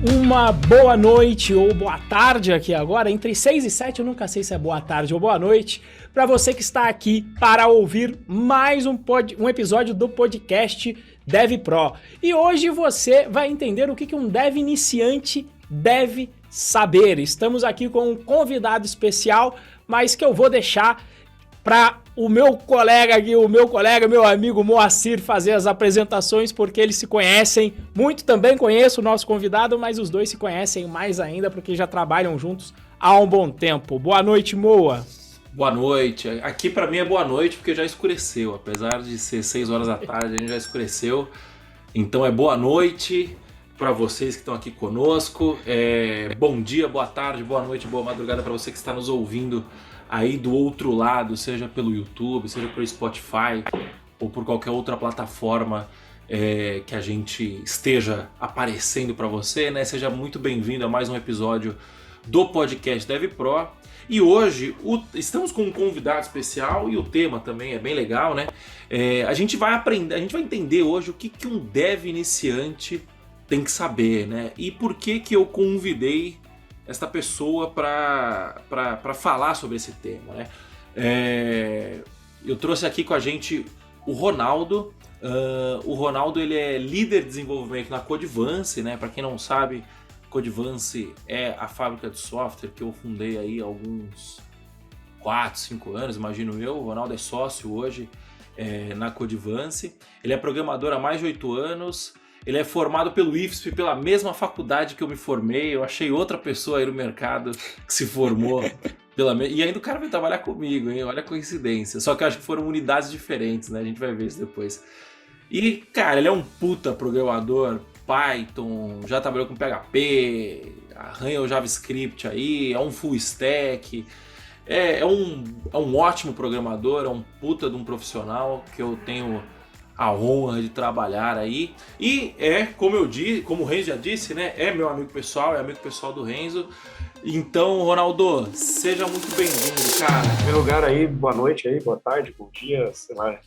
Uma boa noite ou boa tarde aqui agora, entre 6 e 7, eu nunca sei se é boa tarde ou boa noite, para você que está aqui para ouvir mais um episódio do podcast Dev Pro. E hoje você vai entender o que um dev iniciante deve saber. Estamos aqui com um convidado especial, mas que eu vou deixar para o meu colega aqui, meu amigo Moacir fazer as apresentações, porque eles se conhecem muito. Também conheço o nosso convidado, mas os dois se conhecem mais ainda, porque já trabalham juntos há um bom tempo. Boa noite, Moa. Boa noite. Aqui para mim é boa noite, porque já escureceu. Apesar de ser 6 horas da tarde, a gente já escureceu. Então é boa noite para vocês que estão aqui conosco. Bom dia, boa tarde, boa noite, boa madrugada para você que está nos ouvindo aí do outro lado, seja pelo YouTube, seja pelo Spotify ou por qualquer outra plataforma que a gente esteja aparecendo para você, né? Seja muito bem-vindo a mais um episódio do podcast Dev Pro. E hoje estamos com um convidado especial e o tema também é bem legal, né? A gente vai entender hoje o que um dev iniciante tem que saber, né? E por que eu convidei esta pessoa para falar sobre esse tema, né? Eu trouxe aqui com a gente o Ronaldo. O Ronaldo, ele é líder de desenvolvimento na Codevance, né? Para quem não sabe, Codevance é a fábrica de software que eu fundei aí há alguns 4, 5 anos, imagino eu. O Ronaldo é sócio hoje na Codevance. Ele é programador há mais de 8 anos. Ele é formado pelo IFSP, pela mesma faculdade que eu me formei. Eu achei outra pessoa aí no mercado que se formou. E ainda o cara vai trabalhar comigo, hein? Olha a coincidência. Só que eu acho que foram unidades diferentes, né? A gente vai ver isso depois. E, cara, ele é um puta programador, Python, já trabalhou com PHP, arranha o JavaScript aí, é um full stack. É um ótimo programador, é um puta de um profissional que eu tenho a honra de trabalhar aí. E como o Renzo já disse, né? É meu amigo pessoal, é amigo pessoal do Renzo. Então, Ronaldo, seja muito bem-vindo, cara. Em primeiro lugar aí, boa noite aí, boa tarde, bom dia, sei lá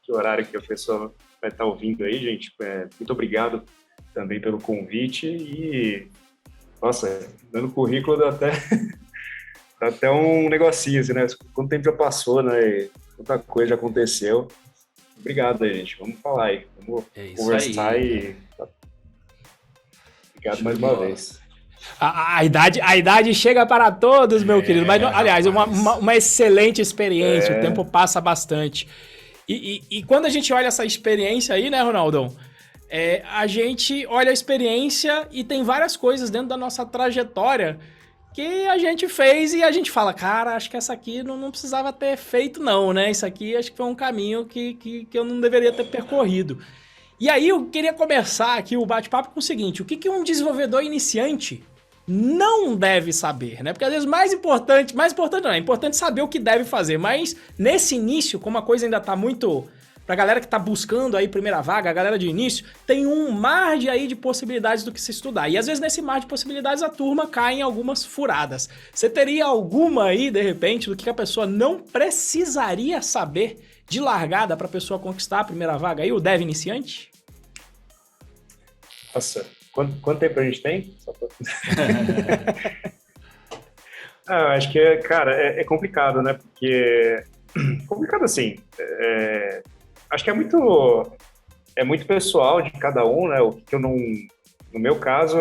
que horário que a pessoa vai estar ouvindo aí, gente. Muito obrigado também pelo convite e, nossa, dando currículo dá até um negocinho, assim, né? Quanto tempo já passou, né? Quanta coisa já aconteceu. Obrigado aí, gente. Vamos falar aí. Vamos conversar aí. Obrigado mais uma vez. A idade chega para todos, meu querido. Mas, aliás, uma excelente experiência. O tempo passa bastante. E quando a gente olha essa experiência aí, né, Ronaldão? A gente olha a experiência e tem várias coisas dentro da nossa trajetória que a gente fez e a gente fala, cara, acho que essa aqui não precisava ter feito não, né? Isso aqui acho que foi um caminho que eu não deveria ter percorrido. E aí eu queria começar aqui o bate-papo com o seguinte, o que um desenvolvedor iniciante não deve saber, né? Porque às vezes é importante saber o que deve fazer, mas nesse início, como a coisa ainda tá muito... Pra galera que tá buscando aí primeira vaga, a galera de início, tem um mar de possibilidades do que se estudar. E às vezes nesse mar de possibilidades a turma cai em algumas furadas. Você teria alguma aí, de repente, do que a pessoa não precisaria saber de largada pra pessoa conquistar a primeira vaga aí, o dev iniciante? Nossa, quanto tempo a gente tem? Acho que, cara, é complicado, né? Porque... Complicado assim... Acho que é muito pessoal de cada um, né? O que eu não, no meu caso,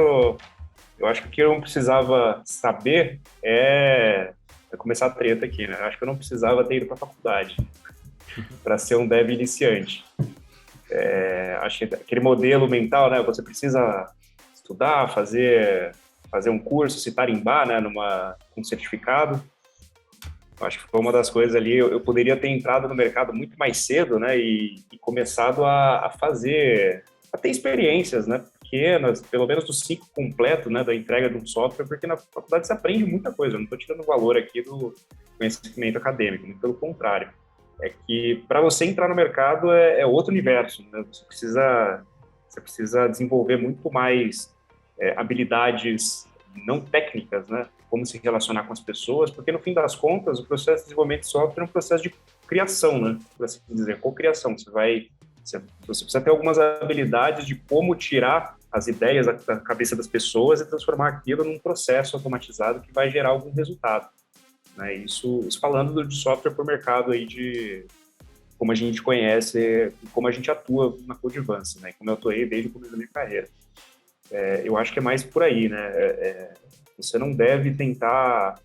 eu acho que o que eu não precisava saber é começar a treta aqui, né? Acho que eu não precisava ter ido para a faculdade para ser um dev iniciante. Acho que aquele modelo mental, né? Você precisa estudar, fazer um curso, se tarimbar, né? Um certificado. Acho que foi uma das coisas ali, eu poderia ter entrado no mercado muito mais cedo, né, e começado a ter experiências, né, pequenas, pelo menos do ciclo completo, né, da entrega de um software, porque na faculdade você aprende muita coisa, eu não estou tirando valor aqui do conhecimento acadêmico, muito pelo contrário. É que para você entrar no mercado é outro universo, né, você precisa desenvolver muito mais habilidades não técnicas, né, como se relacionar com as pessoas, porque no fim das contas o processo de desenvolvimento de software é um processo de criação, né? Por assim dizer, cocriação. Você precisa ter algumas habilidades de como tirar as ideias da cabeça das pessoas e transformar aquilo num processo automatizado que vai gerar algum resultado, né? Isso falando de software para o mercado aí de como a gente conhece, como a gente atua na Codevance, né? Como eu atuei desde o começo da minha carreira. Eu acho que é mais por aí, né? Você não deve tentar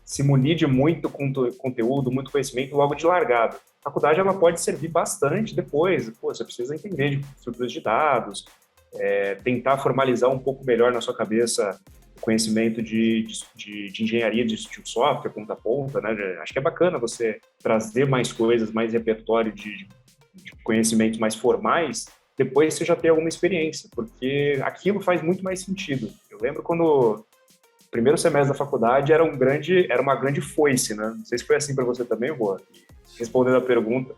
se munir de muito conteúdo, muito conhecimento logo de largada. A faculdade ela pode servir bastante depois. Pô, você precisa entender de estruturas de dados, tentar formalizar um pouco melhor na sua cabeça o conhecimento de engenharia de software, ponta a ponta, né? Acho que é bacana você trazer mais coisas, mais repertório de conhecimentos mais formais, depois você já tem alguma experiência, porque aquilo faz muito mais sentido. Eu lembro quando o primeiro semestre da faculdade era uma grande foice, né? Não sei se foi assim para você também, Rô. Respondendo a pergunta,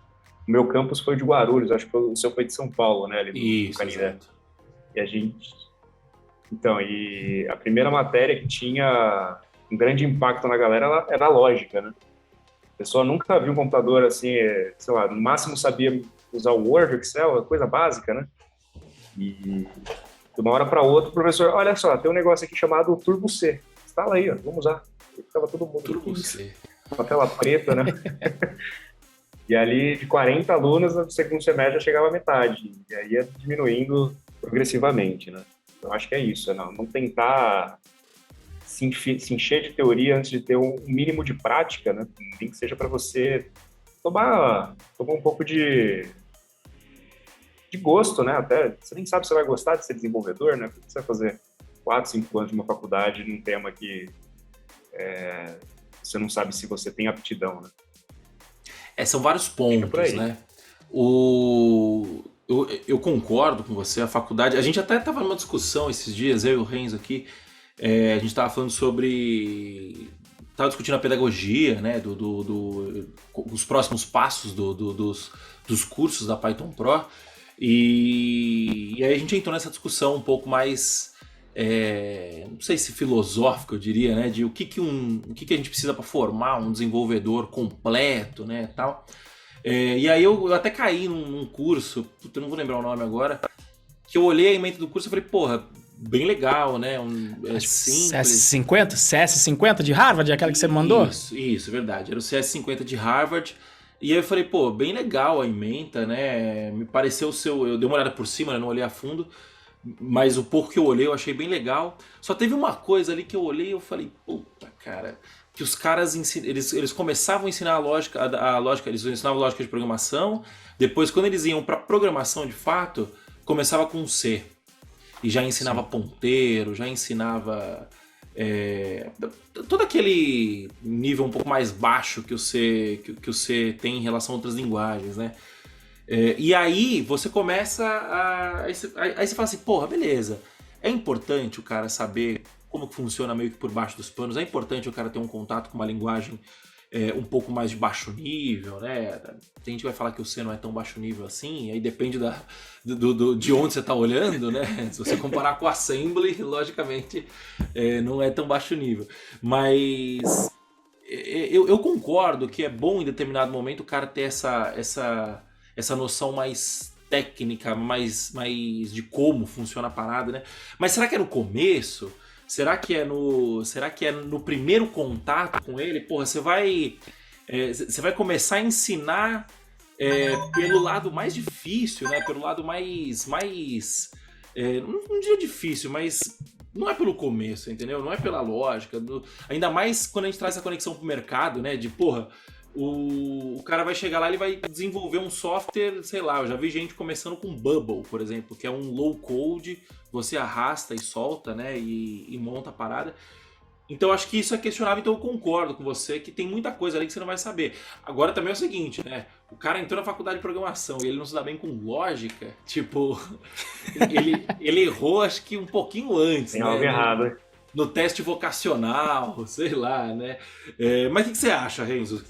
o meu campus foi de Guarulhos, acho que o seu foi de São Paulo, né? Ali no Canindé. E a gente... Então, e a primeira matéria que tinha um grande impacto na galera era a lógica, né? A pessoa nunca viu um computador assim, sei lá, no máximo sabia usar o Word, Excel, coisa básica, né? E de uma hora para outra, o professor, olha só, tem um negócio aqui chamado Turbo C. Instala aí, ó, vamos usar. E ficava todo mundo Turbo C. Com a tela preta, né? E ali, de 40 alunos, no segundo semestre já chegava a metade. E aí ia diminuindo progressivamente, né? Eu acho que é isso, não tentar se encher de teoria antes de ter um mínimo de prática, né? Nem que seja para você tomar um pouco de gosto, né? Até você nem sabe se você vai gostar de ser desenvolvedor, né? Porque você vai fazer 4, 5 anos de uma faculdade num tema que você não sabe se você tem aptidão, né? São vários pontos, né? Eu concordo com você, a faculdade... A gente até estava numa discussão esses dias, eu e o Renzo aqui, a gente estava falando sobre... Estava discutindo a pedagogia, né? Os próximos passos dos cursos da Python Pro. E aí a gente entrou nessa discussão um pouco mais... não sei se filosófica, eu diria, né? De o que a gente precisa para formar um desenvolvedor completo, né? Tal. E aí eu até caí num curso, eu não vou lembrar o nome agora, que eu olhei a ementa do curso e falei, porra, bem legal, né? Simples. CS50 de Harvard, aquela que você mandou? Isso, verdade. Era o CS50 de Harvard. E aí eu falei, pô, bem legal a ementa, né? Me pareceu eu dei uma olhada por cima, né? Não olhei a fundo. Mas o pouco que eu olhei eu achei bem legal. Só teve uma coisa ali que eu olhei e eu falei, puta, cara... Que os caras eles começavam a ensinar a lógica, eles ensinavam lógica de programação, depois quando eles iam para programação de fato, começava com C. E já ensinava ponteiro, já ensinava todo aquele nível um pouco mais baixo que o C tem em relação a outras linguagens, né? E aí você começa aí você fala assim, porra, beleza, é importante o cara saber como que funciona meio que por baixo dos panos, é importante o cara ter um contato com uma linguagem um pouco mais de baixo nível, né? Tem gente que vai falar que o C não é tão baixo nível assim, aí depende de onde você está olhando, né? Se você comparar com o Assembly, logicamente não é tão baixo nível. Mas eu concordo que é bom em determinado momento o cara ter essa noção mais técnica, mais de como funciona a parada, né? Mas será que é no começo? Será que é no primeiro contato com ele? Porra, você vai começar a ensinar pelo lado mais difícil, né? Pelo lado mais não diria difícil, mas não é pelo começo, entendeu? Não é pela lógica. Ainda mais quando a gente traz essa conexão pro mercado, né? De, porra, o cara vai chegar lá, ele vai desenvolver um software, sei lá, eu já vi gente começando com Bubble, por exemplo, que é um low code, você arrasta e solta, né, e monta a parada. Então acho que isso é questionável, então eu concordo com você que tem muita coisa ali que você não vai saber. Agora também é o seguinte, né, o cara entrou na faculdade de programação e ele não se dá bem com lógica, tipo, ele errou acho que um pouquinho antes, tem algo errado. No teste vocacional, sei lá, né? Mas o que você acha, Renzo,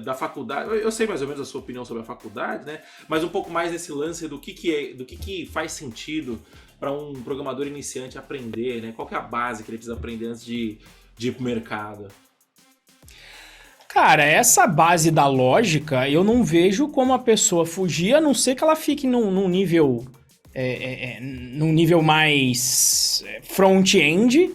da faculdade? Eu sei mais ou menos a sua opinião sobre a faculdade, né? Mas um pouco mais nesse lance do que faz sentido para um programador iniciante aprender, né? Qual que é a base que ele precisa aprender antes de ir pro mercado? Cara, essa base da lógica, eu não vejo como a pessoa fugir, a não ser que ela fique num nível num nível mais front-end,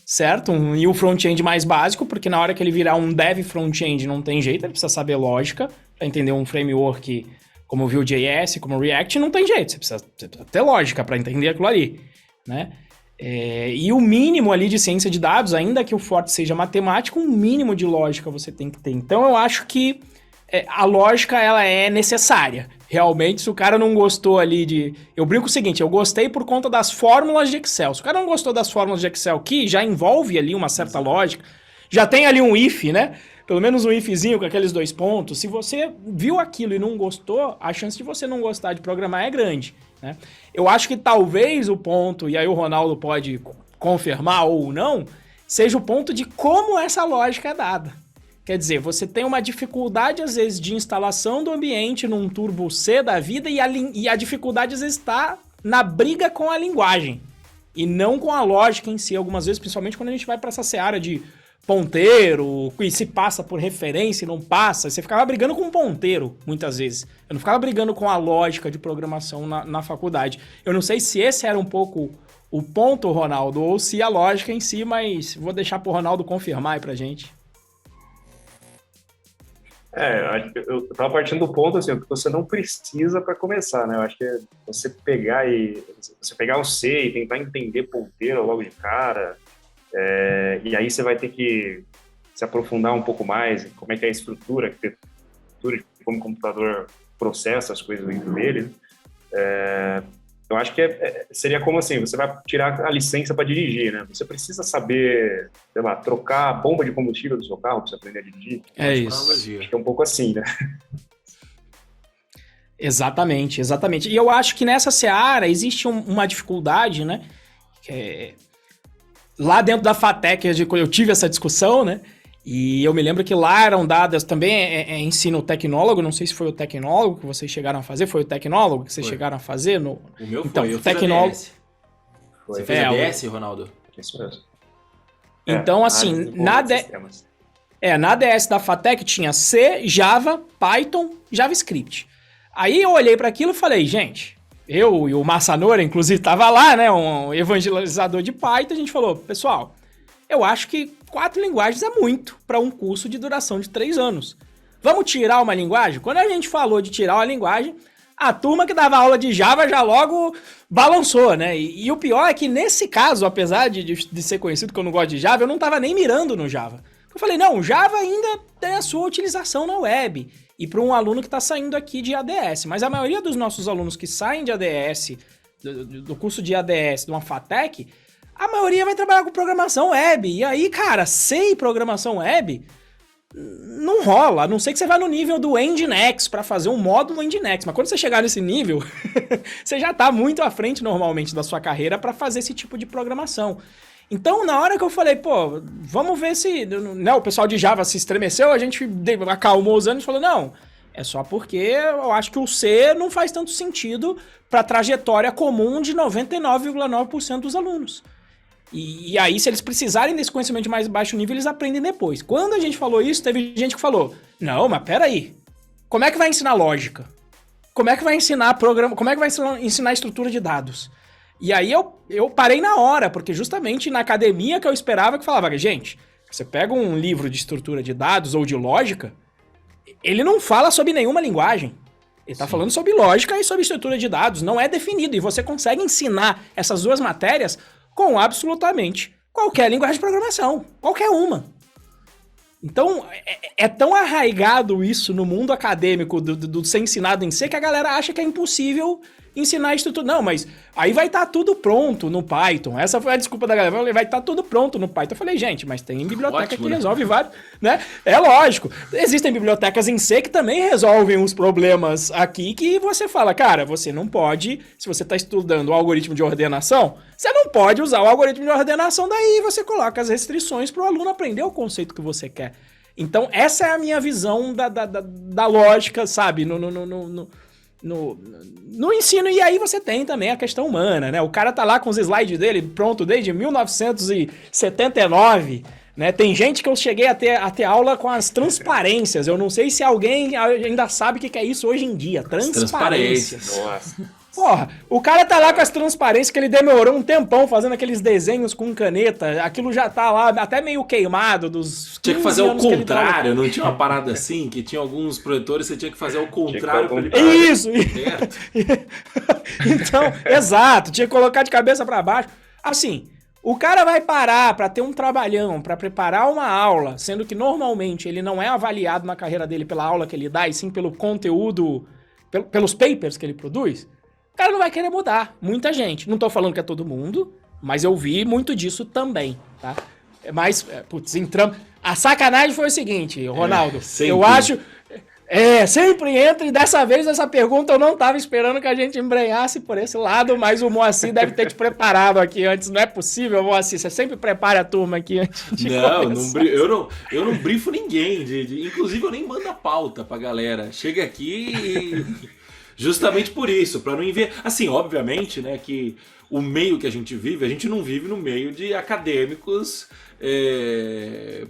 certo? E o front-end mais básico, porque na hora que ele virar um dev front-end não tem jeito, ele precisa saber lógica, para entender um framework como o Vue.js, como o React, não tem jeito, você precisa ter lógica para entender aquilo ali, né? E o mínimo ali de ciência de dados, ainda que o forte seja matemático, um mínimo de lógica você tem que ter. Então eu acho que a lógica ela é necessária. Realmente, se o cara não gostou ali de... Eu brinco o seguinte, eu gostei por conta das fórmulas de Excel. Se o cara não gostou das fórmulas de Excel, que já envolve ali uma certa lógica, já tem ali um if, né? Pelo menos um ifzinho com aqueles 2 pontos. Se você viu aquilo e não gostou, a chance de você não gostar de programar é grande, né? Eu acho que talvez o ponto, e aí o Ronaldo pode confirmar ou não, seja o ponto de como essa lógica é dada. Quer dizer, você tem uma dificuldade, às vezes, de instalação do ambiente num Turbo C da vida e a dificuldade, às vezes, está na briga com a linguagem e não com a lógica em si. Algumas vezes, principalmente quando a gente vai para essa seara de ponteiro, e se passa por referência e não passa, você ficava brigando com um ponteiro, muitas vezes. Eu não ficava brigando com a lógica de programação na faculdade. Eu não sei se esse era um pouco o ponto, Ronaldo, ou se a lógica em si, mas vou deixar pro Ronaldo confirmar aí pra gente. Eu tava partindo do ponto, assim, que você não precisa para começar, né? Eu acho que é você pegar o C e tentar entender ponteiro logo de cara, e aí você vai ter que se aprofundar um pouco mais em como é que é a estrutura, de como o computador processa as coisas dentro dele. Eu acho que seria como assim, você vai tirar a licença para dirigir, né? Você precisa saber, sei lá, trocar a bomba de combustível do seu carro para você aprender a dirigir. É isso. Acho que é um pouco assim, né? Exatamente. E eu acho que nessa seara existe uma dificuldade, né? Lá dentro da FATEC eu tive essa discussão, né? E eu me lembro que lá eram dadas também ensino tecnólogo, não sei se foi o tecnólogo que vocês chegaram a fazer, foi o tecnólogo que vocês chegaram a fazer? O meu então, foi, eu tecnólogo... fiz ADS. Você fez ADS, Ronaldo? Isso mesmo. Então, assim, na ADS da FATEC tinha C, Java, Python, JavaScript. Aí eu olhei para aquilo e falei, gente, eu e o Massanora, inclusive, tava lá, né, um evangelizador de Python, a gente falou, pessoal, eu acho que 4 linguagens é muito para um curso de duração de 3 anos. Vamos tirar uma linguagem? Quando a gente falou de tirar uma linguagem, a turma que dava aula de Java já logo balançou, né? E o pior é que nesse caso, apesar de ser conhecido que eu não gosto de Java, eu não tava nem mirando no Java. Eu falei, não, Java ainda tem a sua utilização na web. E para um aluno que está saindo aqui de ADS. Mas a maioria dos nossos alunos que saem de ADS, do curso de ADS de uma FATEC, a maioria vai trabalhar com programação web. E aí, cara, sem programação web, não rola. A não ser que você vá no nível do Nginx para fazer um módulo Nginx. Mas quando você chegar nesse nível, você já tá muito à frente normalmente da sua carreira para fazer esse tipo de programação. Então, na hora que eu falei, pô, vamos ver se... Né, o pessoal de Java se estremeceu, a gente acalmou os anos e falou, não, é só porque eu acho que o C não faz tanto sentido para a trajetória comum de 99,9% dos alunos. E aí, se eles precisarem desse conhecimento de mais baixo nível, eles aprendem depois. Quando a gente falou isso, teve gente que falou, não, mas peraí, como é que vai ensinar lógica? Como é que vai ensinar programa? Como é que vai ensinar estrutura de dados? E aí eu parei na hora, porque justamente na academia que eu esperava que falava, gente, você pega um livro de estrutura de dados ou de lógica, ele não fala sobre nenhuma linguagem. Ele tá falando sobre lógica e sobre estrutura de dados, não é definido. E você consegue ensinar essas duas matérias com absolutamente qualquer linguagem de programação, qualquer uma. Então, é tão arraigado isso no mundo acadêmico do ser ensinado em C que a galera acha que é impossível ensinar estrutura. Não, mas aí vai estar tudo pronto no Python. Essa foi a desculpa da galera. Vai estar tudo pronto no Python. Eu falei, gente, mas tem biblioteca ótimo, que resolve vários, né? É lógico. Existem bibliotecas em C que também resolvem os problemas aqui que você fala, cara, você não pode, se você está estudando o algoritmo de ordenação, você não pode usar o algoritmo de ordenação, daí você coloca as restrições para o aluno aprender o conceito que você quer. Então, essa é a minha visão da lógica, sabe? No ensino, e aí você tem também a questão humana, né? O cara tá lá com os slides dele pronto desde 1979, Né? Tem gente que eu cheguei a ter aula com as transparências. Eu não sei se alguém ainda sabe o que é isso hoje em dia. Transparências. Nossa. Porra, o cara tá lá com as transparências que ele demorou um tempão fazendo aqueles desenhos com caneta. Aquilo já tá lá até meio queimado dos 15 Tinha que fazer o anos que ele contrário, não tinha uma parada assim? Que tinha alguns projetores, você tinha que fazer o contrário pra ele Isso! certo. Então, exato, tinha que colocar de cabeça pra baixo. Assim, o cara vai parar pra ter um trabalhão, pra preparar uma aula, sendo que normalmente ele não é avaliado na carreira dele pela aula que ele dá, e sim pelo conteúdo, pelos papers que ele produz. O cara não vai querer mudar. Muita gente. Não tô falando que é todo mundo, mas eu vi muito disso também, tá? Mas, putz, entramos... A sacanagem foi o seguinte, Ronaldo. Eu acho... sempre entra, e dessa vez essa pergunta eu não tava esperando que a gente embrenhasse por esse lado, mas o Moacir deve ter te preparado aqui antes. Não é possível, Moacir? Você sempre prepara a turma aqui antes de começar. Eu não brifo ninguém. Inclusive, eu nem mando a pauta pra galera. Chega aqui e... Justamente por isso, para não enviar. Assim, obviamente, né, que o meio que a gente não vive no meio de acadêmicos,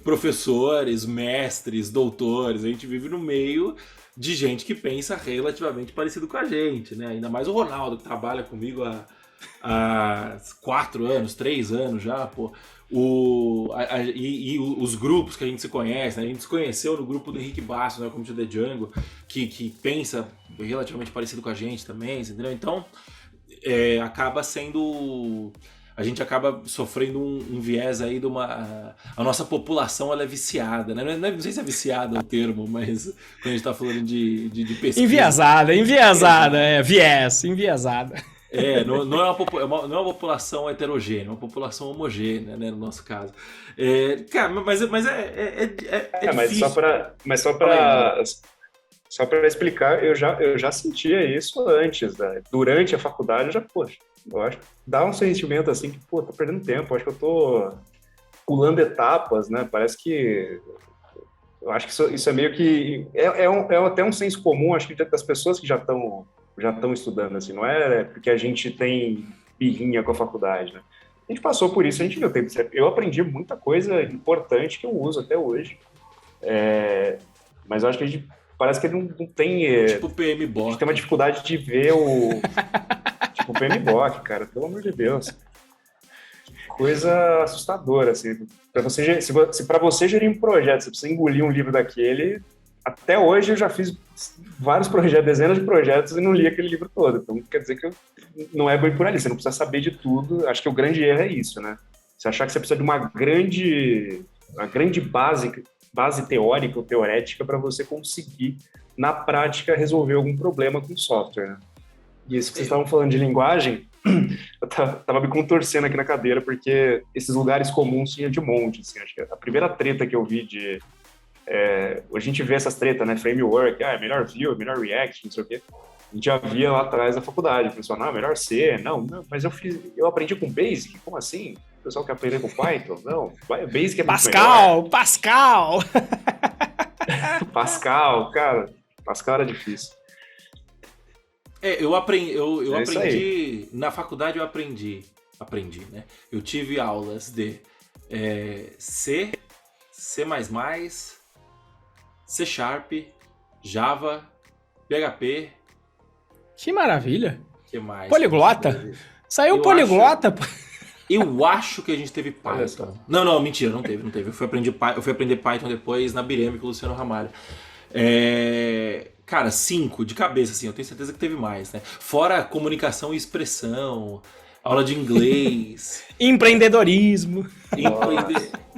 professores, mestres, doutores. A gente vive no meio de gente que pensa relativamente parecido com a gente, né? Ainda mais o Ronaldo, que trabalha comigo há 4 anos, 3 anos já, pô. E os grupos que a gente se conhece, né? A gente se conheceu no grupo do Henrique Bastos, né? Como de The Django, que pensa relativamente parecido com a gente também, entendeu? Então, acaba sendo... A gente acaba sofrendo um viés aí de uma... A nossa população, ela é viciada, né? Não sei se é viciada o termo, mas quando a gente tá falando de pesquisa... Enviesada, viés, enviesada. Não é uma população heterogênea, é uma população homogênea, né, no nosso caso. Cara, mas é difícil. Só para explicar, eu já sentia isso antes, né? Durante a faculdade, eu acho que dá um sentimento assim que, tô perdendo tempo, acho que eu tô pulando etapas, né? Parece que... Eu acho que isso é meio que... É até um senso comum, acho que das pessoas que já estão estudando, assim, não é porque a gente tem birrinha com a faculdade, né? A gente passou por isso, a gente viu o tempo certo. Eu aprendi muita coisa importante que eu uso até hoje, mas eu acho que a gente parece que ele não tem... Tipo o PMBOK. A gente tem uma dificuldade de ver tipo o PMBOK, cara, pelo amor de Deus. Que coisa assustadora, assim. Se para você gerir um projeto, você precisa engolir um livro daquele... Até hoje eu já fiz vários projetos, dezenas de projetos, e não li aquele livro todo. Então quer dizer que não é bem por ali. Você não precisa saber de tudo. Acho que o grande erro é isso, né? Você achar que você precisa de uma grande base teórica ou teorética para você conseguir, na prática, resolver algum problema com o software, né? E isso que vocês estavam falando de linguagem, eu tava me contorcendo aqui na cadeira, porque esses lugares comuns tinha de monte. Assim, acho que a primeira treta que eu vi a gente vê essas tretas, né? Framework, melhor Vue, melhor React, não sei o quê. A gente já via lá atrás da faculdade. O pessoal, melhor C. Não, mas eu aprendi com Basic. Como assim? O pessoal quer aprender com Python? Não, Basic é Pascal! Pascal, cara. Pascal era difícil. Eu aprendi... Na faculdade eu aprendi, né? Eu tive aulas de C, C++, C Sharp, Java, PHP. Que maravilha. Que mais? Poliglota? Saiu poliglota. Eu acho que a gente teve Python. Não, mentira, não teve. Eu fui aprender Python depois na Bireme com o Luciano Ramalho. Cara, 5 de cabeça, assim, eu tenho certeza que teve mais, né? Fora comunicação e expressão, aula de inglês. Empreendedorismo.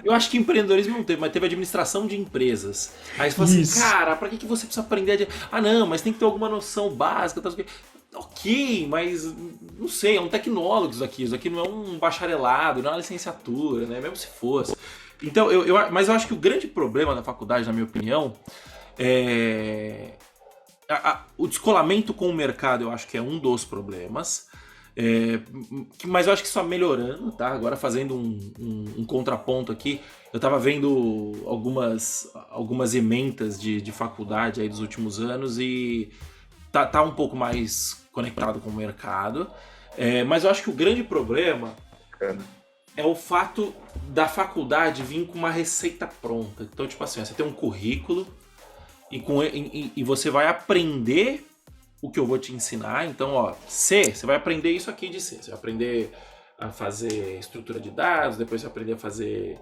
Eu acho que empreendedorismo não teve, mas teve administração de empresas. Aí você fala assim, cara, pra que você precisa aprender? Não, mas tem que ter alguma noção básica. Ok, mas não sei, é um tecnólogo isso aqui não é um bacharelado, não é uma licenciatura, né? Mesmo se fosse. Então, mas eu acho que o grande problema da faculdade, na minha opinião, o descolamento com o mercado, eu acho que é um dos problemas. Mas eu acho que só melhorando, tá? Agora fazendo um contraponto aqui, eu tava vendo algumas ementas de faculdade aí dos últimos anos e tá um pouco mais conectado com o mercado. Mas eu acho que o grande problema é o fato da faculdade vir com uma receita pronta. Então, tipo assim, você tem um currículo e você vai aprender o que eu vou te ensinar. Então, ó, C, você vai aprender isso aqui de C. Você vai aprender a fazer estrutura de dados, depois você vai aprender a fazer...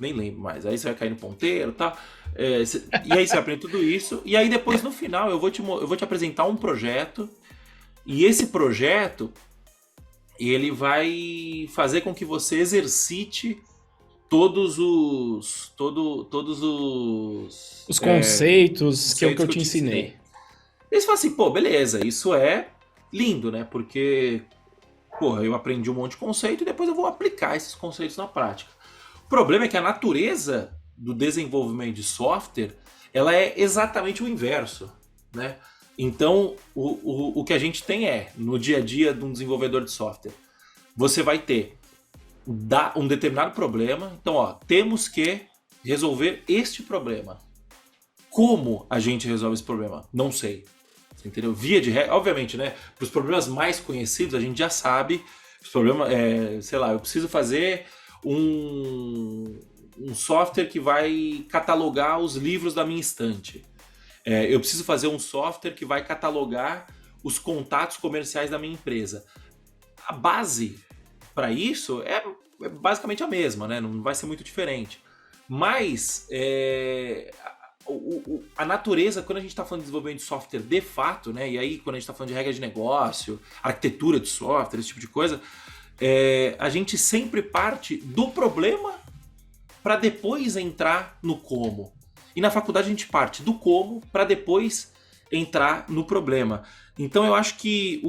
nem lembro mais. Aí você vai cair no ponteiro e tal. E aí você vai aprender tudo isso. E aí depois, no final, eu vou te apresentar um projeto. E esse projeto, ele vai fazer com que você exercite todos os conceitos que eu te ensinei. Eles falam assim, pô, beleza, isso é lindo, né? Porque, porra, eu aprendi um monte de conceito e depois eu vou aplicar esses conceitos na prática. O problema é que a natureza do desenvolvimento de software, ela é exatamente o inverso, né? Então, o que a gente tem no dia a dia de um desenvolvedor de software, você vai ter um determinado problema. Então, ó, temos que resolver este problema. Como a gente resolve esse problema? Não sei. Você entendeu? Via de regra, obviamente, né? Para os problemas mais conhecidos, a gente já sabe. Os problemas, sei lá, eu preciso fazer um software que vai catalogar os livros da minha estante. Eu preciso fazer um software que vai catalogar os contatos comerciais da minha empresa. A base para isso é basicamente a mesma, né? Não vai ser muito diferente. Mas a natureza, quando a gente está falando de desenvolvimento de software de fato, né? E aí quando a gente está falando de regra de negócio, arquitetura de software, esse tipo de coisa, a gente sempre parte do problema para depois entrar no como. E na faculdade a gente parte do como para depois entrar no problema. Então eu acho que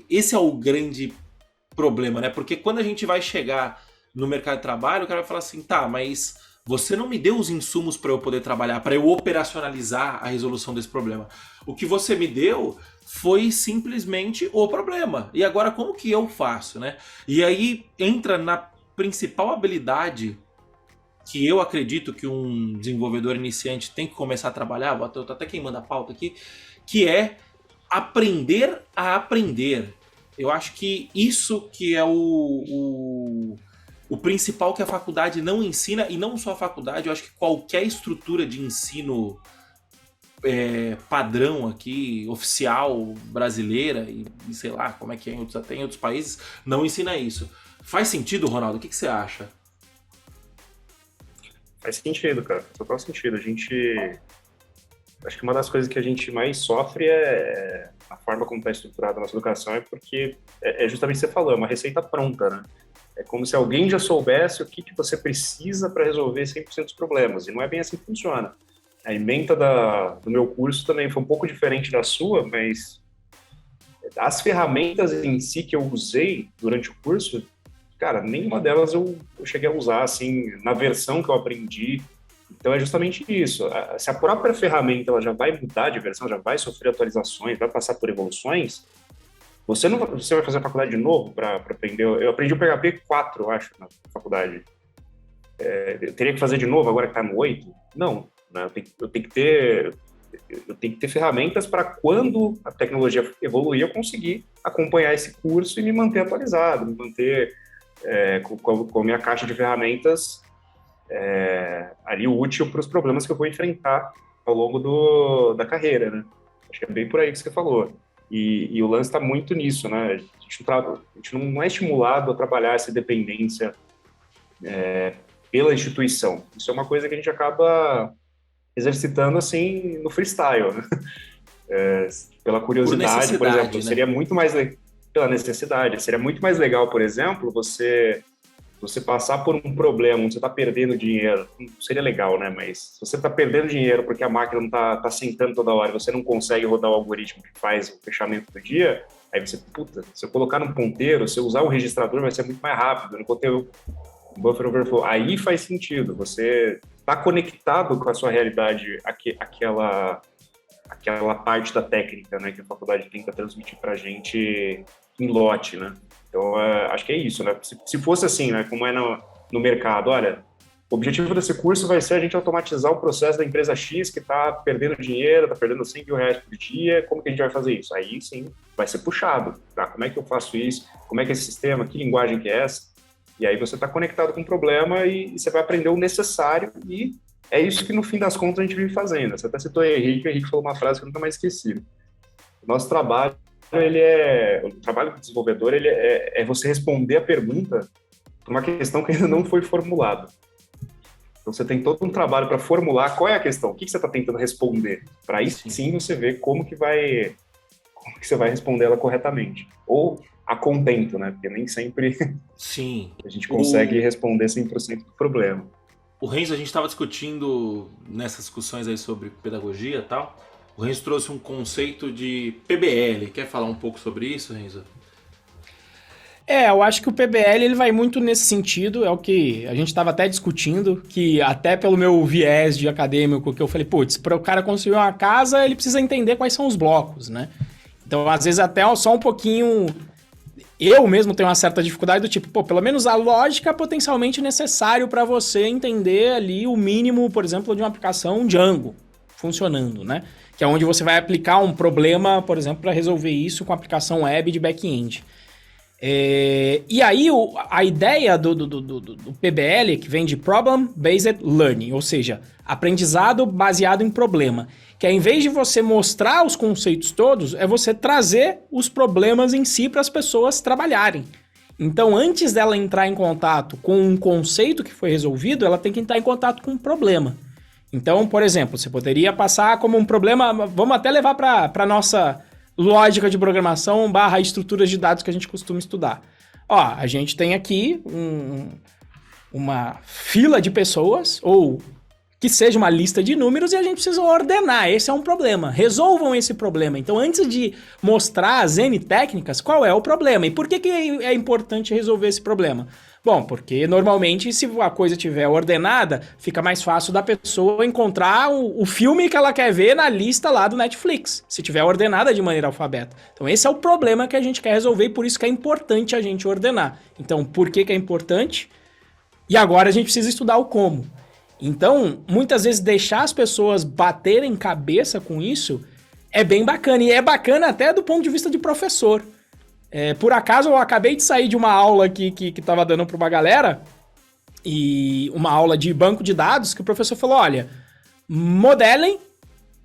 esse é o grande problema, né? Porque quando a gente vai chegar no mercado de trabalho, o cara vai falar assim, tá, mas você não me deu os insumos para eu poder trabalhar, para eu operacionalizar a resolução desse problema. O que você me deu foi simplesmente o problema. E agora como que eu faço, né? E aí entra na principal habilidade que eu acredito que um desenvolvedor iniciante tem que começar a trabalhar, eu tô até queimando a pauta aqui, que é aprender a aprender. Eu acho que isso que é o principal que a faculdade não ensina, e não só a faculdade, eu acho que qualquer estrutura de ensino padrão aqui, oficial, brasileira, e sei lá como é que é até em outros países, não ensina isso. Faz sentido, Ronaldo? O que você acha? Faz sentido, cara. Faz total sentido. Acho que uma das coisas que a gente mais sofre é a forma como está estruturada a nossa educação, porque é justamente o que você falou, é uma receita pronta, né? É como se alguém já soubesse o que você precisa para resolver 100% dos problemas, e não é bem assim que funciona. A ementa do meu curso também foi um pouco diferente da sua, mas as ferramentas em si que eu usei durante o curso, cara, nenhuma delas eu cheguei a usar, assim, na versão que eu aprendi. Então é justamente isso. Se a própria ferramenta ela já vai mudar de versão, já vai sofrer atualizações, vai passar por evoluções, você vai fazer a faculdade de novo para aprender. Eu aprendi o PHP 4, eu acho, na faculdade. Eu teria que fazer de novo agora que está no 8? Não. Né? Eu tenho que ter ferramentas para quando a tecnologia evoluir, eu conseguir acompanhar esse curso e me manter atualizado, me manter com a minha caixa de ferramentas ali útil para os problemas que eu vou enfrentar ao longo da carreira, né? Acho que é bem por aí que você falou. E o lance está muito nisso, né? A gente não é estimulado a trabalhar essa dependência pela instituição. Isso é uma coisa que a gente acaba exercitando assim no freestyle, né? Pela curiosidade, por exemplo, né? Seria muito mais pela necessidade. Seria muito mais legal, por exemplo, você passar por um problema onde você está perdendo dinheiro. Não seria legal, né? Mas se você está perdendo dinheiro porque a máquina não está sentando toda hora, você não consegue rodar o algoritmo que faz o fechamento do dia, aí você, se eu colocar num ponteiro, se eu usar um registrador, vai ser muito mais rápido. Não vou ter um buffer overflow. Aí faz sentido. Você está conectado com a sua realidade, aquela parte da técnica, né, que a faculdade tenta transmitir para a gente em lote, né? Então, acho que é isso, né? Se fosse assim, né, como é no mercado, olha, O objetivo desse curso vai ser a gente automatizar o processo da empresa X que está perdendo dinheiro, está perdendo 100 mil reais por dia, como que a gente vai fazer isso? Aí sim, vai ser puxado, tá? Como é que eu faço isso? Como é que é esse sistema? Que linguagem que é essa? E aí você está conectado com o problema e você vai aprender o necessário e é isso que no fim das contas a gente vive fazendo. Você até citou o Henrique falou uma frase que eu nunca mais esqueci. O nosso trabalho, o trabalho do desenvolvedor, é você responder a pergunta por uma questão que ainda não foi formulada. Então você tem todo um trabalho para formular qual é a questão, o que você está tentando responder, para aí sim você ver como que você vai responder ela corretamente. Ou a contento, né? Porque nem sempre a gente consegue responder 100% do problema. O Renzo, a gente estava discutindo nessas discussões aí sobre pedagogia e tal, o Renzo trouxe um conceito de PBL. Quer falar um pouco sobre isso, Renzo? Eu acho que o PBL ele vai muito nesse sentido, é o que a gente estava até discutindo, que até pelo meu viés de acadêmico, que eu falei, putz, para o cara construir uma casa, ele precisa entender quais são os blocos, né? Então, às vezes, até só um pouquinho... Eu mesmo tenho uma certa dificuldade do tipo, pelo menos a lógica é potencialmente necessário para você entender ali o mínimo, por exemplo, de uma aplicação Django funcionando, né? Que é onde você vai aplicar um problema, por exemplo, para resolver isso com a aplicação web de back-end. E aí a ideia do PBL, que vem de Problem Based Learning, ou seja, aprendizado baseado em problema, que é em vez de você mostrar os conceitos todos, é você trazer os problemas em si para as pessoas trabalharem. Então, antes dela entrar em contato com um conceito que foi resolvido, ela tem que entrar em contato com um problema. Então, por exemplo, você poderia passar como um problema, vamos até levar para a nossa lógica de programação / estruturas de dados que a gente costuma estudar. A gente tem aqui uma fila de pessoas, ou que seja uma lista de números, e a gente precisa ordenar. Esse é um problema. Resolvam esse problema. Então, antes de mostrar as N técnicas, qual é o problema? E por que é importante resolver esse problema? Bom, porque normalmente se a coisa estiver ordenada, fica mais fácil da pessoa encontrar o filme que ela quer ver na lista lá do Netflix, se estiver ordenada de maneira alfabeta. Então esse é o problema que a gente quer resolver e por isso que é importante a gente ordenar. Então por que é importante? E agora a gente precisa estudar o como. Então, muitas vezes deixar as pessoas baterem cabeça com isso é bem bacana. E é bacana até do ponto de vista de professor. Por acaso, eu acabei de sair de uma aula que estava dando para uma galera, e uma aula de banco de dados, que o professor falou, olha, modelem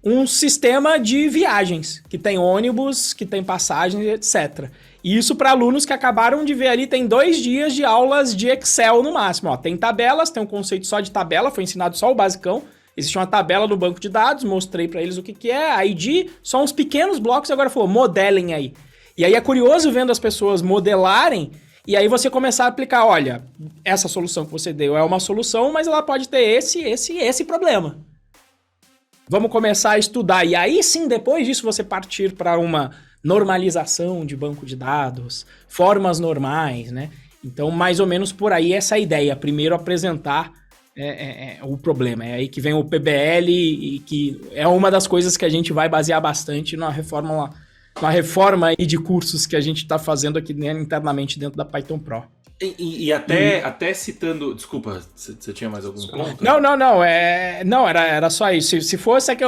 um sistema de viagens, que tem ônibus, que tem passagens, etc. E isso para alunos que acabaram de ver ali, tem 2 dias de aulas de Excel no máximo. Tem tabelas, tem um conceito só de tabela, foi ensinado só o basicão. Existe uma tabela no banco de dados, mostrei para eles o que é, ID, só uns pequenos blocos, e agora falou, modelem aí. E aí é curioso vendo as pessoas modelarem, e aí você começar a aplicar, olha, essa solução que você deu é uma solução, mas ela pode ter esse problema. Vamos começar a estudar, e aí sim, depois disso, você partir para uma normalização de banco de dados, formas normais, né? Então, mais ou menos por aí essa é a ideia. Primeiro apresentar o problema. É aí que vem o PBL, e que é uma das coisas que a gente vai basear bastante na reforma aí de cursos que a gente está fazendo aqui internamente dentro da Python Pro. E até citando... Desculpa, você tinha mais algum ponto? Não, era só isso. Se fosse, é que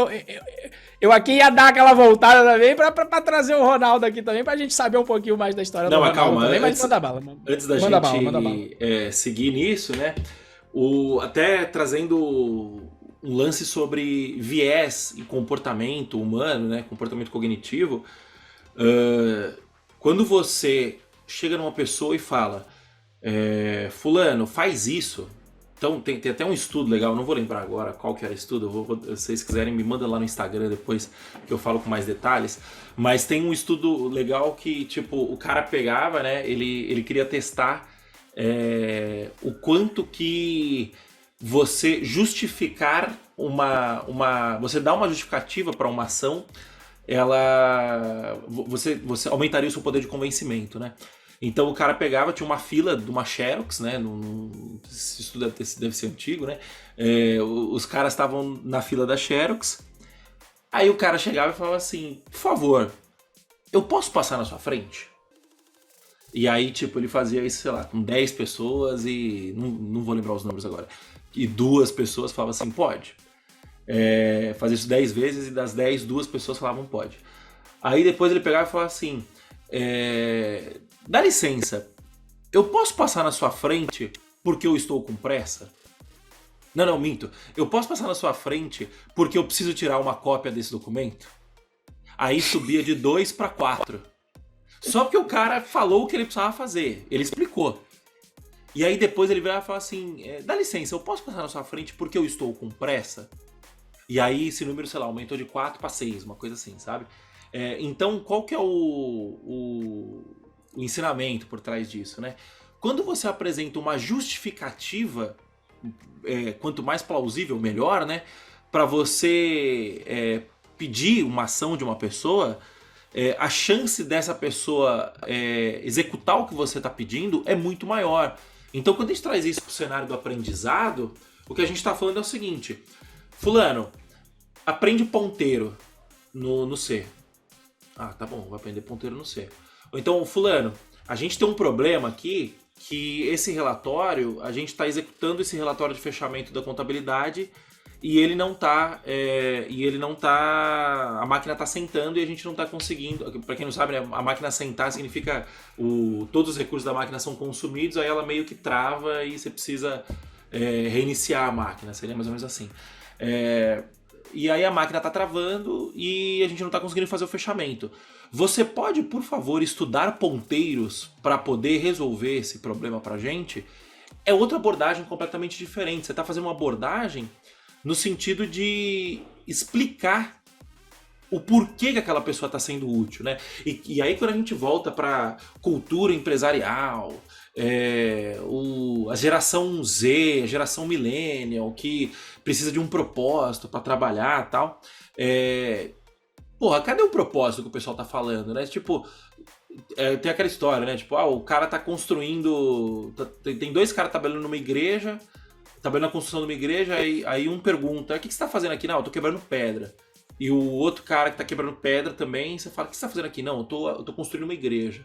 eu aqui ia dar aquela voltada também pra trazer o Ronaldo aqui também, pra gente saber um pouquinho mais da história do Ronaldo. Não, calma, também, mas manda bala. Antes da gente seguir nisso, né? Até trazendo um lance sobre viés e comportamento humano, né? Comportamento cognitivo. Quando você chega numa pessoa e fala, fulano, faz isso. Então tem até um estudo legal, não vou lembrar agora qual que era o estudo, se vocês quiserem me mandam lá no Instagram depois que eu falo com mais detalhes, mas tem um estudo legal que tipo, o cara pegava, né, ele queria testar o quanto que você justificar você dá uma justificativa para uma ação, você aumentaria o seu poder de convencimento, né? Então o cara pegava, tinha uma fila de uma Xerox, né? Esse estudo deve ser antigo, né? Os caras estavam na fila da Xerox. Aí o cara chegava e falava assim, por favor, eu posso passar na sua frente? E aí, tipo, ele fazia isso, sei lá, com 10 pessoas e... Não vou lembrar os números agora. e 2 pessoas falavam assim, pode. Fazer isso 10 vezes e das 10, 2 pessoas falavam pode. Aí depois ele pegava e falava assim, dá licença, eu posso passar na sua frente porque eu estou com pressa? Não, minto. Eu posso passar na sua frente porque eu preciso tirar uma cópia desse documento? Aí subia de 2 para 4. Só porque o cara falou o que ele precisava fazer. Ele explicou. E aí depois ele virava e falava assim, dá licença, eu posso passar na sua frente porque eu estou com pressa? E aí esse número, sei lá, aumentou de 4 para 6, uma coisa assim, sabe? Então, qual que é o ensinamento por trás disso, né? Quando você apresenta uma justificativa, quanto mais plausível, melhor, né? Para você pedir uma ação de uma pessoa, a chance dessa pessoa executar o que você está pedindo é muito maior. Então, quando a gente traz isso para o cenário do aprendizado, o que a gente está falando é o seguinte: fulano, aprende ponteiro no C. Ah, tá bom, vou aprender ponteiro no C. Ou então, fulano, a gente tem um problema aqui que esse relatório, a gente está executando esse relatório de fechamento da contabilidade e ele não tá, a máquina está sentando e a gente não está conseguindo. Para quem não sabe, né, a máquina sentar significa todos os recursos da máquina são consumidos, aí ela meio que trava e você precisa reiniciar a máquina, seria mais ou menos assim. E aí a máquina está travando e a gente não está conseguindo fazer o fechamento. Você pode, por favor, estudar ponteiros para poder resolver esse problema para a gente? É outra abordagem completamente diferente. Você está fazendo uma abordagem no sentido de explicar o porquê que aquela pessoa está sendo útil, né? E aí quando a gente volta para cultura empresarial, a geração Z, a geração millennial, que precisa de um propósito para trabalhar e tal, porra, cadê o propósito que o pessoal tá falando, né? Tipo, tem aquela história, né? Tipo, o cara tá construindo... Tem 2 caras trabalhando numa igreja, trabalhando na construção de uma igreja, aí um pergunta, o que você tá fazendo aqui? Não, eu tô quebrando pedra. E o outro cara que tá quebrando pedra também, você fala, o que você tá fazendo aqui? Não, eu tô construindo uma igreja,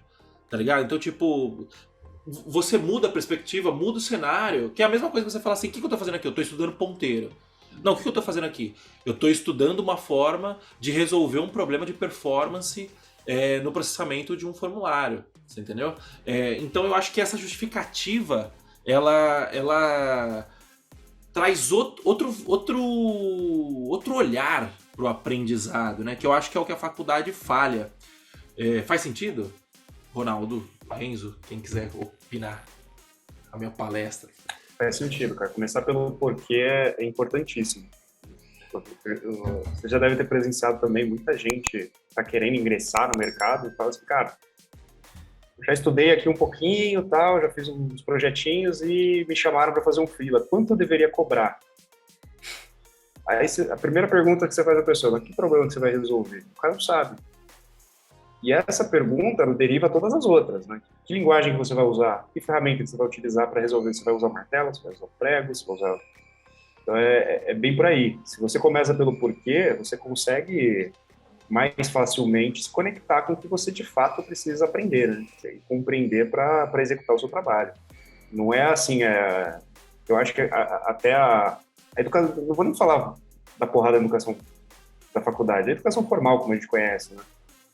tá ligado? Então, tipo, você muda a perspectiva, muda o cenário, que é a mesma coisa que você fala assim, o que eu tô fazendo aqui? Eu tô estudando ponteiro. Não, o que eu tô fazendo aqui? Eu tô estudando uma forma de resolver um problema de performance no processamento de um formulário, você entendeu? Então eu acho que essa justificativa, ela traz outro olhar pro aprendizado, né? Que eu acho que é o que a faculdade falha. Faz sentido? Ronaldo, Renzo, quem quiser opinar a minha palestra. Faz sentido, cara. Começar pelo porquê é importantíssimo. Você já deve ter presenciado também, muita gente tá querendo ingressar no mercado e fala assim, cara, já estudei aqui um pouquinho, tal, já fiz uns projetinhos e me chamaram para fazer um freela. Quanto eu deveria cobrar? Aí a primeira pergunta que você faz à pessoa, mas que problema que você vai resolver? O cara não sabe. E essa pergunta deriva todas as outras, né? Que linguagem que você vai usar? Que ferramenta que você vai utilizar para resolver? Você vai usar martelo? Você vai usar prego? Você vai usar... Então é bem por aí. Se você começa pelo porquê, você consegue mais facilmente se conectar com o que você de fato precisa aprender, né? E compreender para executar o seu trabalho. Não é assim, eu acho que até a educação, não vou nem falar da porrada da educação da faculdade, a educação formal, como a gente conhece, né?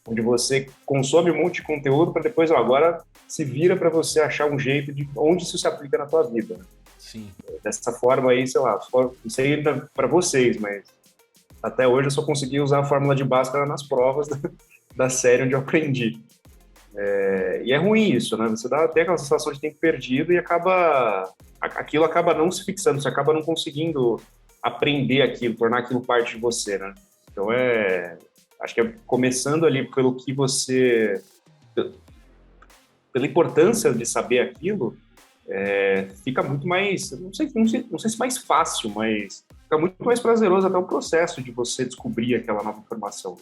Onde você consome um monte de conteúdo para depois, agora se vira para você achar um jeito de onde isso se aplica na tua vida, né? Sim. Dessa forma aí, sei lá, não sei ainda para vocês, mas até hoje eu só consegui usar a fórmula de Bhaskara nas provas da série onde eu aprendi. E é ruim isso, né? Você tem aquela sensação de tempo perdido e aquilo acaba não se fixando, você acaba não conseguindo aprender aquilo, tornar aquilo parte de você, né? Então acho que começando ali pelo que você... Pela importância de saber aquilo, fica muito mais... Não sei se mais fácil, mas fica muito mais prazeroso até o processo de você descobrir aquela nova informação.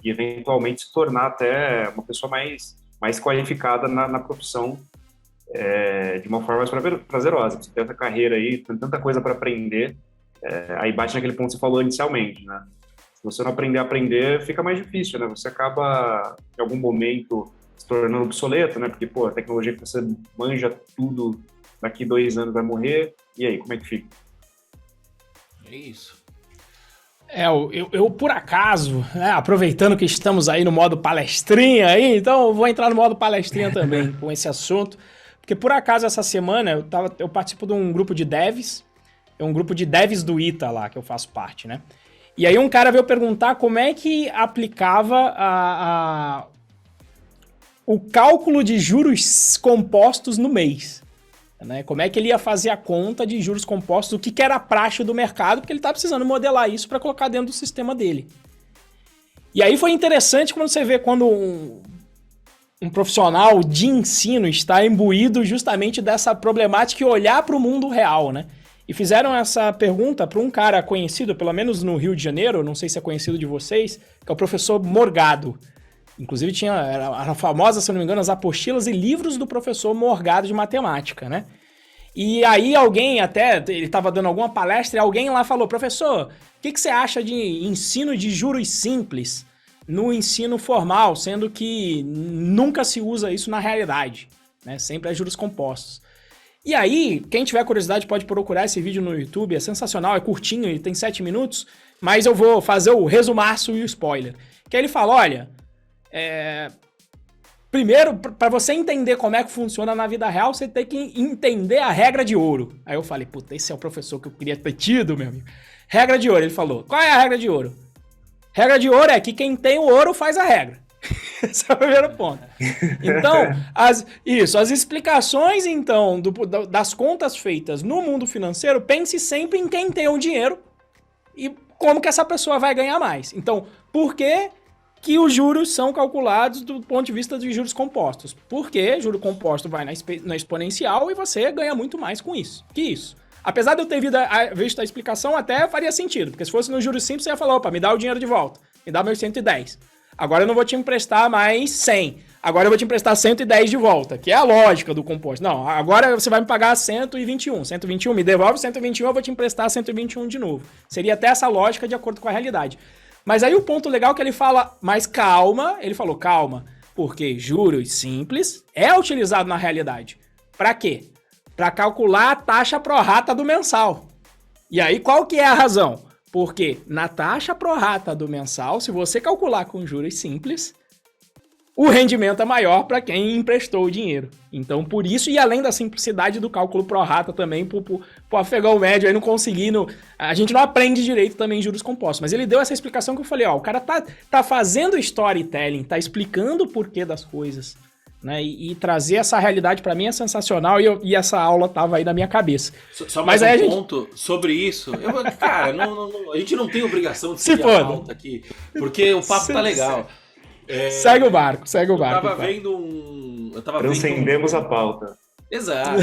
E eventualmente se tornar até uma pessoa mais qualificada na profissão de uma forma mais prazerosa. Você tem tanta carreira aí, tem tanta coisa para aprender, aí bate naquele ponto que você falou inicialmente, né? Se você não aprender a aprender, fica mais difícil, né? Você acaba, em algum momento, se tornando obsoleto, né? Porque, a tecnologia que você manja tudo, daqui 2 anos vai morrer, E aí, como é que fica? É isso. Eu por acaso, né, aproveitando que estamos aí no modo palestrinha aí, então eu vou entrar no modo palestrinha também com esse assunto, porque por acaso essa semana eu participo de um grupo de devs, é um grupo de devs do ITA lá, que eu faço parte, né? E aí um cara veio perguntar como é que aplicava o cálculo de juros compostos no mês. Né? Como é que ele ia fazer a conta de juros compostos, o que era a praxe do mercado, porque ele está precisando modelar isso para colocar dentro do sistema dele. E aí foi interessante quando você vê quando um profissional de ensino está imbuído justamente dessa problemática e olhar para o mundo real, né? E fizeram essa pergunta para um cara conhecido, pelo menos no Rio de Janeiro, não sei se é conhecido de vocês, que é o professor Morgado. Inclusive era famosa, se eu não me engano, as apostilas e livros do professor Morgado de matemática, né? E aí alguém ele estava dando alguma palestra e alguém lá falou, professor, o que você acha de ensino de juros simples no ensino formal, sendo que nunca se usa isso na realidade, né? Sempre é juros compostos. E aí, quem tiver curiosidade pode procurar esse vídeo no YouTube, é sensacional, é curtinho, ele tem 7 minutos, mas eu vou fazer o resumaço e o spoiler. Que ele fala, olha... Primeiro, para você entender como é que funciona na vida real, você tem que entender a regra de ouro. Aí eu falei, puta, esse é o professor que eu queria ter tido, meu amigo. Regra de ouro, ele falou. Qual é a regra de ouro? Regra de ouro é que quem tem o ouro faz a regra. Esse é o primeiro ponto. Então, as explicações, então, das contas feitas no mundo financeiro, pense sempre em quem tem o dinheiro e como que essa pessoa vai ganhar mais. Então, por que os juros são calculados do ponto de vista de juros compostos? Porque juro composto vai na exponencial e você ganha muito mais com isso. Que isso? Apesar de eu ter visto a explicação, até faria sentido. Porque se fosse no juros simples, você ia falar, opa, me dá o dinheiro de volta. Me dá meus 110. Agora eu não vou te emprestar mais 100. Agora eu vou te emprestar 110 de volta, que é a lógica do composto. Não, agora você vai me pagar 121. 121, me devolve 121, eu vou te emprestar 121 de novo. Seria até essa lógica de acordo com a realidade. Mas aí o ponto legal é que ele fala, mas calma, ele falou calma, porque juros simples é utilizado na realidade. Para quê? Para calcular a taxa pró-rata do mensal. E aí qual que é a razão? Porque na taxa pró-rata do mensal, se você calcular com juros simples, o rendimento é maior para quem emprestou o dinheiro. Então, por isso, e além da simplicidade do cálculo pró-rata também, pro afegão médio aí não conseguindo... A gente não aprende direito também em juros compostos. Mas ele deu essa explicação que eu falei, ó, o cara tá fazendo storytelling, tá explicando o porquê das coisas, né? E trazer essa realidade para mim é sensacional e essa aula tava aí na minha cabeça. Só mais um ponto sobre isso. Cara, a gente não tem obrigação de seguir a pauta aqui, porque o papo tá legal. Segue o barco. Eu tava vendo Transcendemos a pauta. Exato.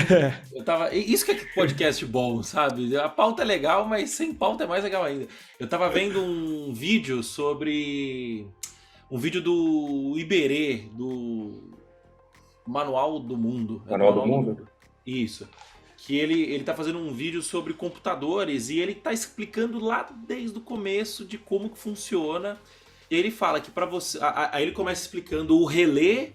Isso que é podcast bom, sabe? A pauta é legal, mas sem pauta é mais legal ainda. Eu tava vendo um vídeo do Iberê, do Manual do Mundo. Manual do Mundo? Isso. Que ele tá fazendo um vídeo sobre computadores e ele tá explicando lá desde o começo de como que funciona. E ele fala que para você... Aí ele começa explicando o relé,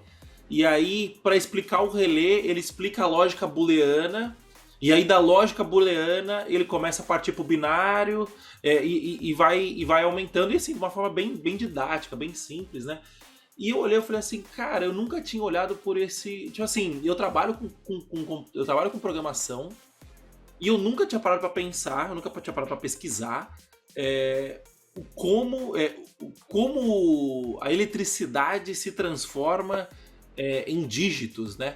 e aí para explicar o relé, ele explica a lógica booleana, e aí da lógica booleana ele começa a partir pro binário, e vai aumentando, e assim, de uma forma bem didática, bem simples, né? E eu olhei e falei assim, cara, eu nunca tinha olhado por esse... Tipo assim, eu trabalho com programação, e eu nunca tinha parado para pensar, eu nunca tinha parado para pesquisar, como a eletricidade se transforma em dígitos, né?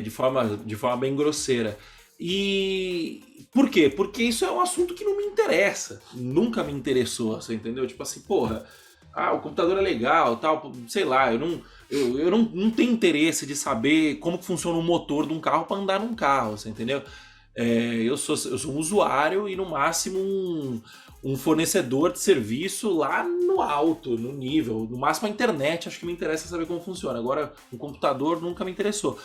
De forma bem grosseira. E por quê? Porque isso é um assunto que não me interessa. Nunca me interessou, você entendeu? Tipo assim, porra, o computador é legal, tal, sei lá, eu não tenho interesse de saber como que funciona o motor de um carro para andar num carro, você entendeu? Eu sou um usuário e no máximo um fornecedor de serviço lá no alto, no nível. No máximo a internet, acho que me interessa saber como funciona. Agora, um computador nunca me interessou.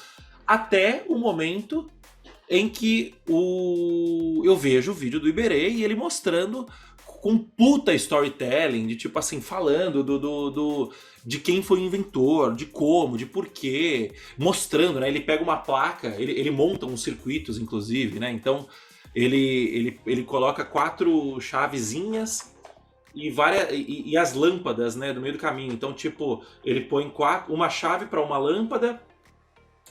Até o momento em que eu vejo o vídeo do Iberê e ele mostrando com puta storytelling, de tipo assim, falando de quem foi o inventor, de como, de porquê, mostrando, né? Ele pega uma placa, ele monta uns circuitos, inclusive, né? Então, ele coloca 4 chavezinhas e as lâmpadas, né, do meio do caminho. Então, tipo, ele põe uma chave para uma lâmpada,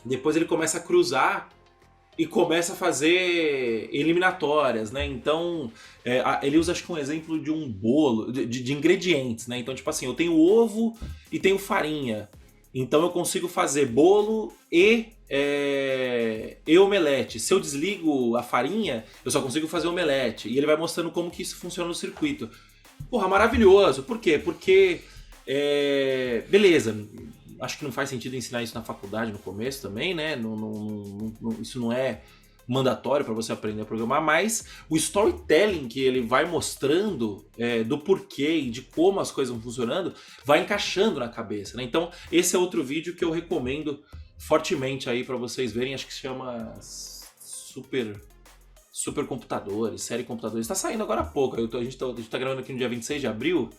depois ele começa a cruzar e começa a fazer eliminatórias, né? Então, ele usa, acho que um exemplo de um bolo, de ingredientes, né? Então, tipo assim, eu tenho ovo e tenho farinha. Então, eu consigo fazer bolo e omelete. Se eu desligo a farinha, eu só consigo fazer omelete. E ele vai mostrando como que isso funciona no circuito. Porra, maravilhoso. Por quê? Porque, beleza, acho que não faz sentido ensinar isso na faculdade no começo também, né? Isso não é mandatório para você aprender a programar, mas o storytelling que ele vai mostrando do porquê e de como as coisas vão funcionando vai encaixando na cabeça, né? Então, esse é outro vídeo que eu recomendo fortemente aí para vocês verem, acho que se chama Super Computadores, Série Computadores. Tá saindo agora há pouco, a gente tá gravando aqui no dia 26 de abril,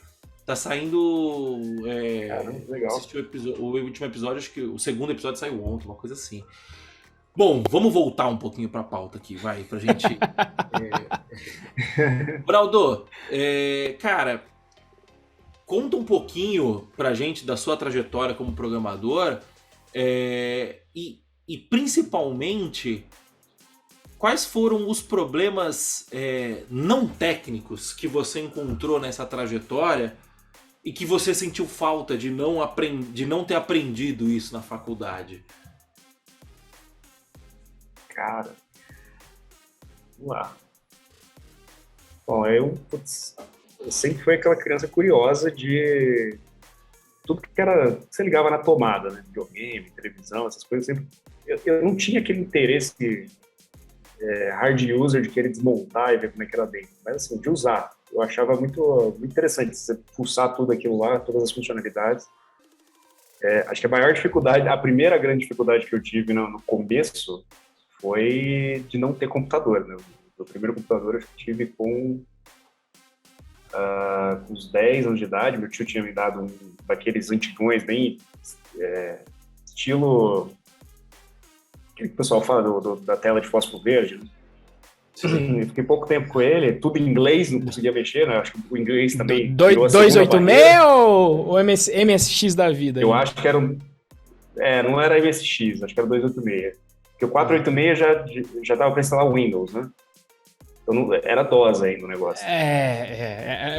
tá saindo... Caramba, legal. O último episódio, acho que o segundo episódio saiu ontem, uma coisa assim. Bom, vamos voltar um pouquinho pra pauta aqui, vai, pra gente... Braldo, cara, conta um pouquinho pra gente da sua trajetória como programador e principalmente... Quais foram os problemas não técnicos que você encontrou nessa trajetória e que você sentiu falta de não ter aprendido isso na faculdade? Cara, vamos lá. Bom, eu sempre fui aquela criança curiosa de tudo que você ligava na tomada, né? Videogame, televisão, essas coisas. Eu não tinha aquele interesse hard user de querer desmontar e ver como é que era dentro, mas assim, de usar. Eu achava muito, muito interessante você pulsar tudo aquilo lá, todas as funcionalidades. Acho que a primeira grande dificuldade que eu tive no começo foi de não ter computador, né? O primeiro computador eu tive com uns 10 anos de idade. Meu tio tinha me dado um daqueles antigões, bem estilo... O que o pessoal fala da tela de fósforo verde, né? Eu fiquei pouco tempo com ele, tudo em inglês, não conseguia mexer, né? Acho que o inglês também... 286 ou MSX da vida? Eu acho que era não era MSX, acho que era 286. Porque o 486 já dava para instalar o Windows, né? Então era DOS ainda o negócio.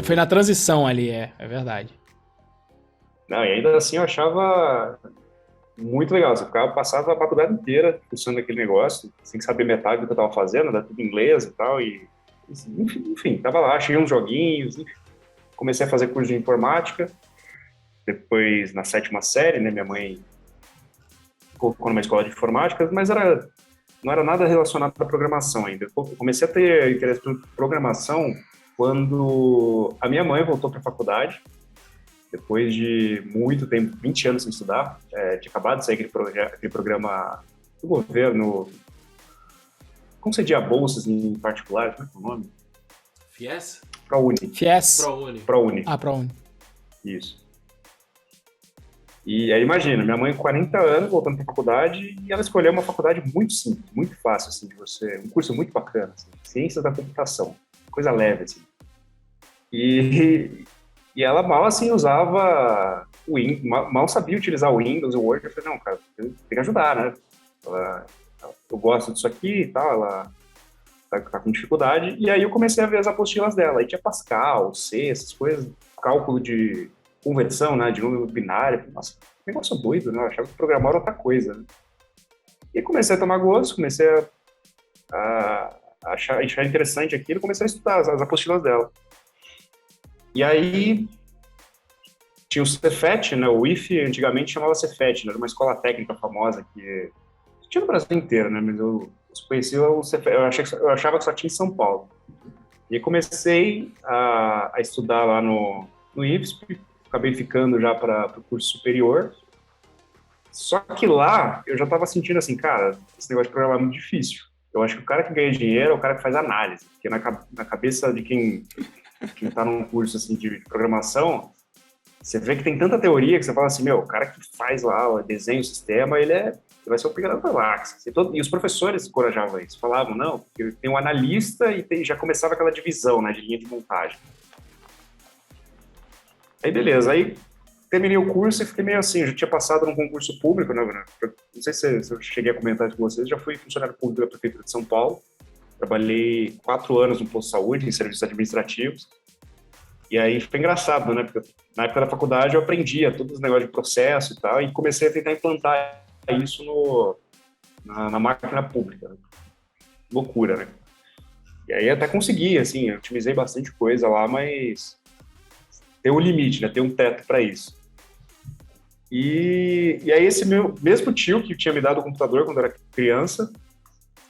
Foi na transição ali, é verdade. Não, e ainda assim eu achava... muito legal, você passava a faculdade inteira funcionando aquele negócio, sem saber metade do que eu estava fazendo, era tudo em inglês e tal, e enfim, tava lá, achei uns joguinhos, enfim. Comecei a fazer curso de informática, depois na 7ª série, né, minha mãe colocou numa escola de informática, mas não era nada relacionado à programação ainda. Eu comecei a ter interesse por programação quando a minha mãe voltou para a faculdade, depois de muito tempo, 20 anos sem estudar, de acabar de sair aquele programa do governo, concedia bolsas em particular, como é que é o nome? FIES? ProUni. FIES? ProUni. ProUni. Isso. E aí imagina, minha mãe com 40 anos, voltando para a faculdade, e ela escolheu uma faculdade muito simples, muito fácil, assim, um curso muito bacana, assim, Ciências da Computação, coisa leve, assim. E ela mal, assim, usava o Windows, mal sabia utilizar o Windows e o Word. Eu falei, não, cara, tem que ajudar, né? Eu gosto disso aqui e tal, ela tá com dificuldade. E aí eu comecei a ver as apostilas dela. Aí tinha Pascal, C, essas coisas, cálculo de conversão, né, de número binário. Nossa, que negócio doido, né? Eu achava que programar era outra coisa, né? E comecei a tomar gosto, comecei a achar interessante aquilo, comecei a estudar as apostilas dela. E aí tinha o Cefet, né? O IFE antigamente chamava Cefet, né? Era uma escola técnica famosa que tinha no Brasil inteiro, né? Mas eu conheci o Cefet, eu achava que só tinha em São Paulo. E aí comecei a estudar lá no IFSP, acabei ficando já para o curso superior. Só que lá eu já estava sentindo assim, cara, esse negócio de programar é muito difícil. Eu acho que o cara que ganha dinheiro é o cara que faz análise, porque na cabeça de quem está num curso assim de programação, você vê que tem tanta teoria que você fala assim, meu, o cara que faz lá, o desenho, o sistema, ele vai ser o pica da galáxia. E os professores encorajavam isso, falavam, não, porque tem um analista e já começava aquela divisão, né, de linha de montagem. Aí beleza, aí terminei o curso e fiquei meio assim, eu já tinha passado num concurso público, né, Bruno? Não sei se eu cheguei a comentar com vocês, já fui funcionário público da Prefeitura de São Paulo, trabalhei 4 anos no posto de saúde, em serviços administrativos, e aí foi engraçado, né, porque na época da faculdade eu aprendia todos os negócios de processo e tal, e comecei a tentar implantar isso na máquina pública, né? Loucura, né? E aí até consegui, assim, eu otimizei bastante coisa lá, mas tem um limite, né? Tem um teto para isso. E aí esse meu mesmo tio que tinha me dado o computador quando eu era criança,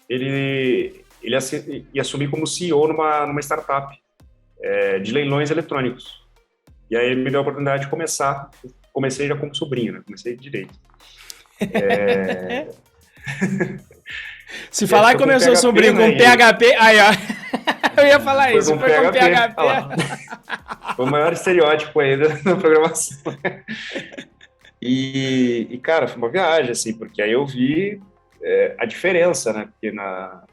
ele ia assumir como CEO numa startup de leilões eletrônicos. E aí ele me deu a oportunidade de começar. Comecei já como sobrinho, né? Comecei direito. Se falar que começou PHP, sobrinho com PHP, aí ó, eu ia falar isso, foi com PHP. Foi o maior estereótipo aí da programação. E, cara, foi uma viagem, assim, porque aí eu vi a diferença, né? Porque na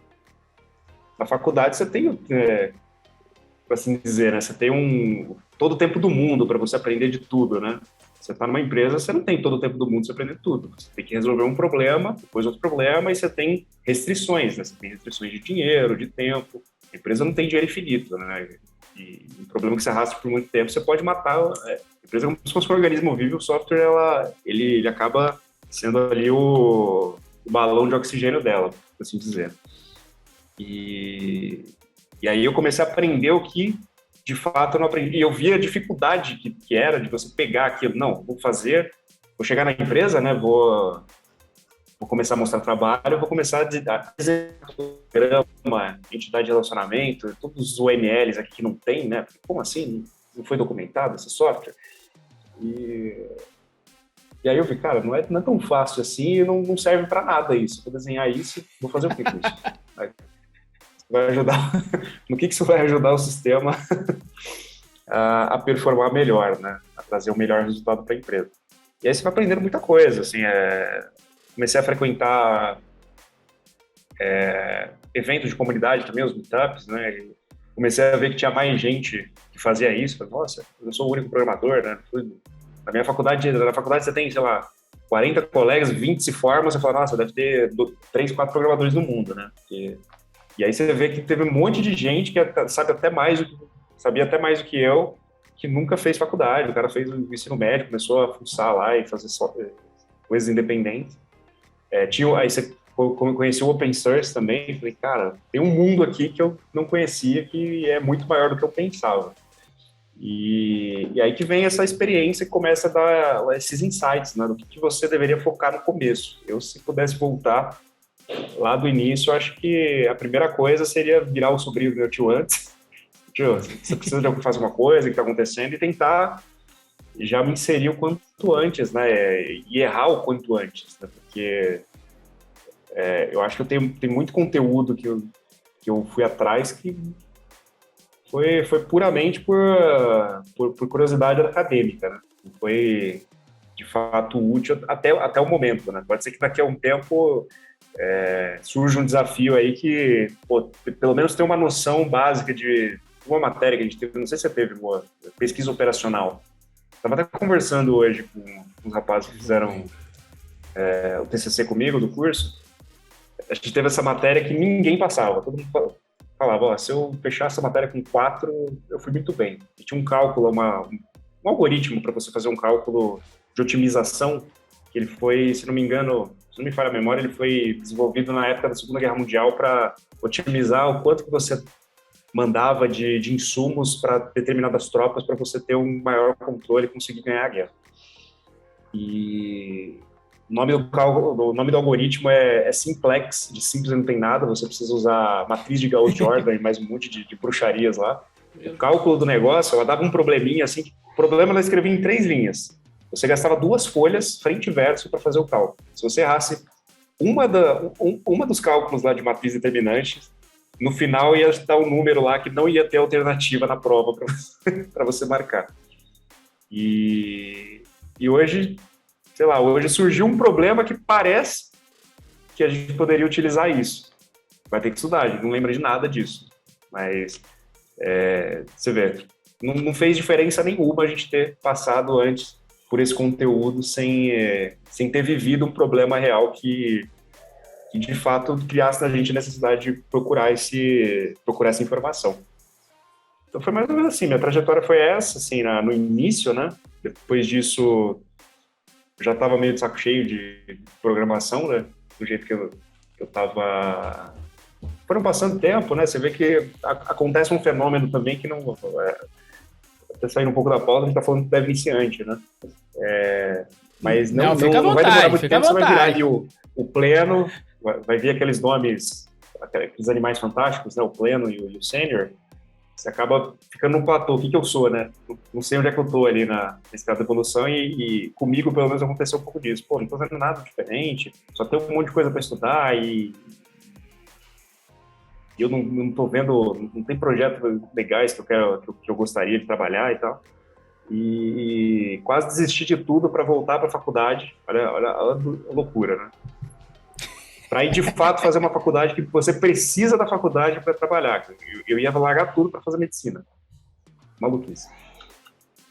faculdade você tem, por assim dizer, né? Você tem todo o tempo do mundo para você aprender de tudo, né? Você está numa empresa, você não tem todo o tempo do mundo para aprender tudo. Você tem que resolver um problema, depois outro problema, e você tem restrições, né? Você tem restrições de dinheiro, de tempo. A empresa não tem dinheiro infinito, né? E um problema que você arrasta por muito tempo, você pode matar. A empresa é como se fosse um organismo vivo, o software, ele acaba sendo ali o balão de oxigênio dela, por assim dizer. E aí eu comecei a aprender o que de fato eu não aprendi. E eu vi a dificuldade que era de você pegar aquilo. Não, vou chegar na empresa, né? Vou começar a mostrar trabalho, vou começar a desenhar programa, entidade de relacionamento, todos os OMLs aqui que não tem, né? Como assim? Não foi documentado esse software? E aí eu vi, cara, não é tão fácil assim e não serve para nada isso. Vou desenhar isso, vou fazer o que com isso? Vai ajudar, no que isso vai ajudar o sistema a performar melhor, né? A trazer o melhor resultado para a empresa. E aí você vai aprendendo muita coisa, assim, comecei a frequentar eventos de comunidade também, os meetups, né? E comecei a ver que tinha mais gente que fazia isso. Falei, nossa, eu não sou o único programador, né? Na minha faculdade, você tem, sei lá, 40 colegas, 20 se formam, você fala, nossa, deve ter 3, 4 programadores no mundo, né? E aí você vê que teve um monte de gente que sabia até mais do que eu, que nunca fez faculdade. O cara fez o ensino médio, começou a fuçar lá e fazer coisas independentes. Aí você conheci o open source também, falei, cara, tem um mundo aqui que eu não conhecia, que é muito maior do que eu pensava. E aí que vem essa experiência que começa a dar esses insights, né, do que você deveria focar no começo. Se pudesse voltar lá do início, eu acho que a primeira coisa seria virar o sobrinho do meu tio antes. Tio, você precisa de fazer uma coisa que está acontecendo e tentar já me inserir o quanto antes, né? E errar o quanto antes, né? Porque eu acho que eu tenho muito conteúdo que eu fui atrás que foi puramente por curiosidade acadêmica, né? Não foi, de fato, útil até o momento, né? Pode ser que daqui a um tempo surge um desafio aí que, pelo menos tem uma noção básica de uma matéria que a gente teve, não sei se você teve, uma pesquisa operacional. Estava até conversando hoje com os rapazes que fizeram o TCC comigo do curso. A gente teve essa matéria que ninguém passava, todo mundo falava, se eu fechar essa matéria com 4, eu fui muito bem. E tinha um cálculo, um algoritmo para você fazer um cálculo de otimização, que ele foi, se não me engano, se não me falha a memória, ele foi desenvolvido na época da Segunda Guerra Mundial para otimizar o quanto que você mandava de insumos para determinadas tropas para você ter um maior controle e conseguir ganhar a guerra. E o nome do algoritmo é simplex, de simples não tem nada, você precisa usar a matriz de Gauss-Jordan e mais um monte de bruxarias lá. O cálculo do negócio, ela dava um probleminha assim, o problema ela escrevia em 3 linhas. Você gastava 2 folhas, frente e verso, para fazer o cálculo. Se você errasse uma dos cálculos lá de matriz determinante, no final ia dar um número lá que não ia ter alternativa na prova para você marcar. E hoje, sei lá, hoje surgiu um problema que parece que a gente poderia utilizar isso. Vai ter que estudar, a gente não lembra de nada disso. Mas, você vê, não fez diferença nenhuma a gente ter passado antes por esse conteúdo sem ter vivido um problema real que de fato criasse na gente a necessidade de procurar essa informação. Então foi mais ou menos assim, minha trajetória foi essa, assim, no início, né? Depois disso, eu já estava meio de saco cheio de programação, né? Do jeito que eu estava... Foram passando tempo, né? Você vê que acontece um fenômeno também que não... Até saindo um pouco da pauta, a gente está falando de dev iniciante, né? Mas não vai demorar muito tempo, você vai virar ali o pleno, vai ver aqueles nomes, aqueles animais fantásticos, né? O pleno e o sênior. Você acaba ficando num platô. O que eu sou, né? Não sei onde é que eu tô ali na escada da evolução e comigo, pelo menos, aconteceu um pouco disso. Pô, não tô fazendo nada diferente, só tem um monte de coisa para estudar e eu não tô vendo, não tem projetos legais que eu gostaria de trabalhar e tal. E quase desisti de tudo para voltar para a faculdade. Olha a loucura, né? Para ir de fato fazer uma faculdade que você precisa da faculdade para trabalhar. Eu ia largar tudo para fazer medicina. Maluquice.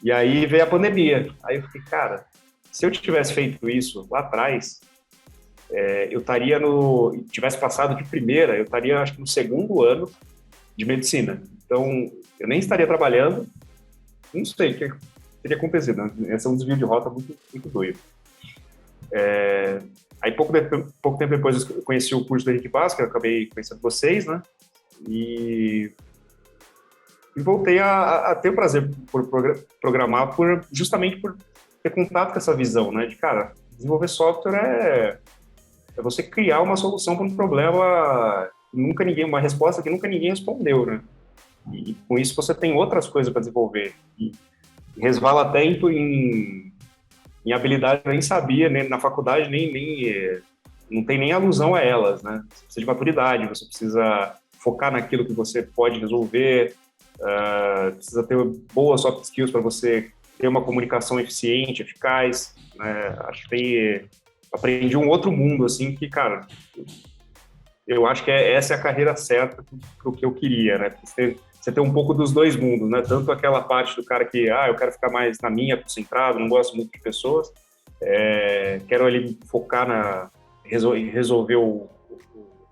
E aí veio a pandemia. Aí eu fiquei, cara, se eu tivesse feito isso lá atrás, eu estaria tivesse passado de primeira, eu estaria, acho que no segundo ano de medicina. Então, eu nem estaria trabalhando, não sei o que teria acontecido. Né? Esse é um desvio de rota muito, muito doido. Aí, pouco tempo depois, eu conheci o curso do Henrique Basco, eu acabei conhecendo vocês, né? E voltei a ter o prazer por programar, justamente por ter contato com essa visão, né? De, cara, desenvolver software é você criar uma solução para um problema uma resposta que nunca ninguém respondeu, né? E com isso você tem outras coisas para desenvolver. E resvala até em habilidade que eu nem sabia, né? Na faculdade não tem nem alusão a elas, né? Você precisa de maturidade, você precisa focar naquilo que você pode resolver, precisa ter boas soft skills para você ter uma comunicação eficiente, eficaz, né? Acho que aprendi um outro mundo, assim, que, cara, eu acho que essa é a carreira certa para o que eu queria, né? Você tem um pouco dos dois mundos, né? Tanto aquela parte do cara que, eu quero ficar mais na minha, concentrado, não gosto muito de pessoas, quero ali focar em resolver o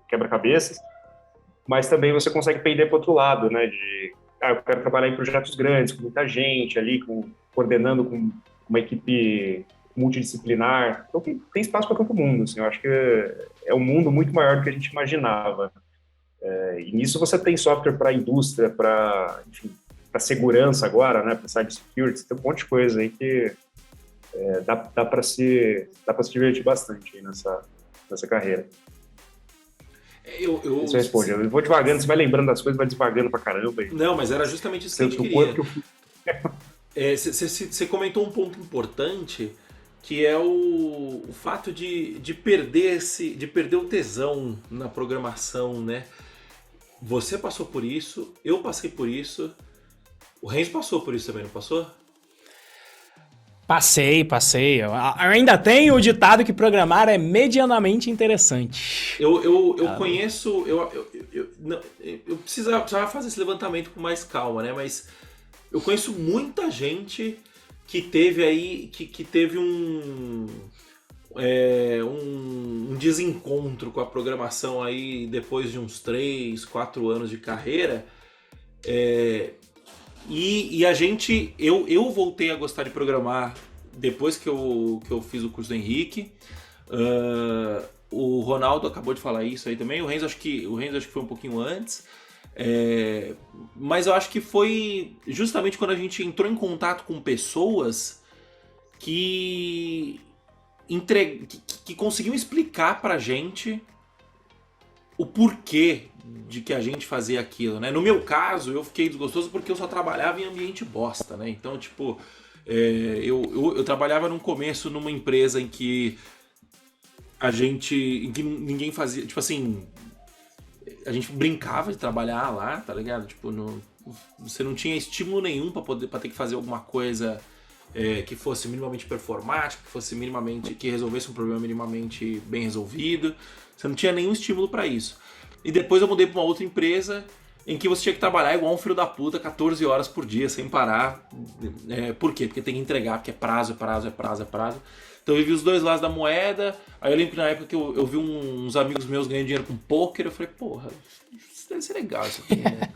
quebra-cabeças, mas também você consegue pender para o outro lado, né? Eu quero trabalhar em projetos grandes, com muita gente ali, coordenando com uma equipe multidisciplinar. Então tem espaço para todo mundo, assim. Eu acho que é um mundo muito maior do que a gente imaginava. E nisso você tem software para indústria, para segurança agora, né? Para cybersecurity, tem um monte de coisa aí que dá para se divertir bastante aí nessa carreira. Isso responde. Eu vou devagando, você vai lembrando das coisas, vai devagando pra caramba. Não, mas era justamente isso que a gente queria. Você comentou um ponto importante, que é o fato de perder o tesão na programação, né? Você passou por isso, eu passei por isso, o Renzo passou por isso também, não passou? Passei. Eu ainda tenho o ditado que programar é medianamente interessante. Eu conheço... Eu precisava fazer esse levantamento com mais calma, né? Mas eu conheço muita gente que teve aí... Que teve um desencontro com a programação aí depois de uns 3, 4 anos de carreira. E a gente... Eu voltei a gostar de programar depois que eu fiz o curso do Henrique. O Ronaldo acabou de falar isso aí também. O Renzo acho que foi um pouquinho antes. Mas eu acho que foi justamente quando a gente entrou em contato com pessoas que conseguiam explicar pra gente o porquê de que a gente fazia aquilo, né? No meu caso, eu fiquei desgostoso porque eu só trabalhava em ambiente bosta, né? Então, tipo, eu trabalhava no começo numa empresa em que ninguém fazia, tipo assim, a gente brincava de trabalhar lá, tá ligado? Tipo, você não tinha estímulo nenhum pra ter que fazer alguma coisa que fosse minimamente performático, que resolvesse um problema minimamente bem resolvido. Você não tinha nenhum estímulo para isso. E depois eu mudei para uma outra empresa em que você tinha que trabalhar igual um filho da puta 14 horas por dia, sem parar. Por quê? Porque tem que entregar, porque é prazo. Então eu vivi os dois lados da moeda. Aí eu lembro que na época que eu vi uns amigos meus ganhando dinheiro com poker, eu falei, porra, isso deve ser legal isso aqui, né?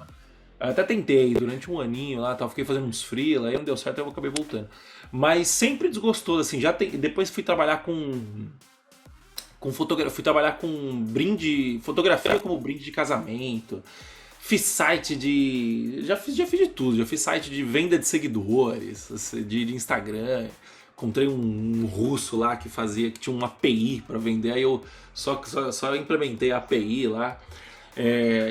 Eu até tentei durante um aninho lá, fiquei fazendo uns freela, aí não deu certo, aí eu acabei voltando. Mas sempre desgostoso, assim, depois fui trabalhar com fotografia, fotografia como brinde de casamento. Fiz site já fiz de tudo, já fiz site de venda de seguidores, de Instagram. Encontrei um russo lá que tinha uma API para vender, aí eu só implementei a API lá.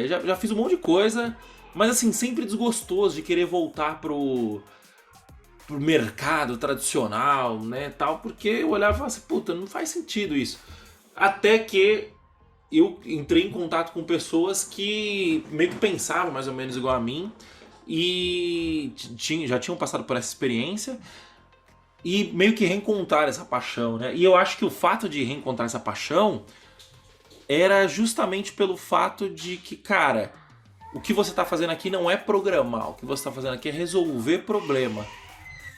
Já fiz um monte de coisa, mas assim, sempre desgostoso de querer voltar pro mercado tradicional, né, tal, porque eu olhava e falava assim, puta, não faz sentido isso. Até que eu entrei em contato com pessoas que meio que pensavam mais ou menos igual a mim e já tinham passado por essa experiência e meio que reencontraram essa paixão, né? E eu acho que o fato de reencontrar essa paixão era justamente pelo fato de que, cara, o que você está fazendo aqui não é programar, o que você está fazendo aqui é resolver problema.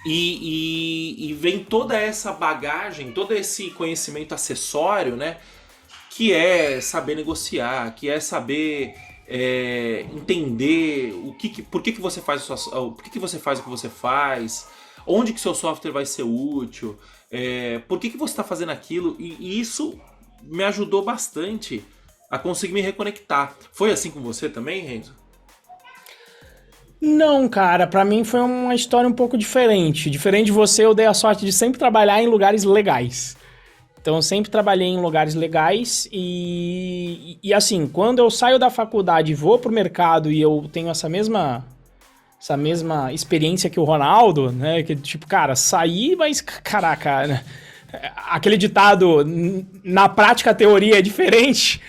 E vem toda essa bagagem, todo esse conhecimento acessório, né? Que é saber negociar, que é saber entender por que você faz o que você faz o que você faz, onde que seu software vai ser útil, por que você está fazendo aquilo, e isso me ajudou bastante a conseguir me reconectar. Foi assim com você também, Renzo? Não, cara, pra mim foi uma história um pouco diferente. Diferente de você, eu dei a sorte de sempre trabalhar em lugares legais. Então eu sempre trabalhei em lugares legais e assim, quando eu saio da faculdade e vou pro mercado e eu tenho essa mesma experiência que o Ronaldo, né, que tipo, cara, saí, mas caraca, né? Aquele ditado, na prática a teoria é diferente,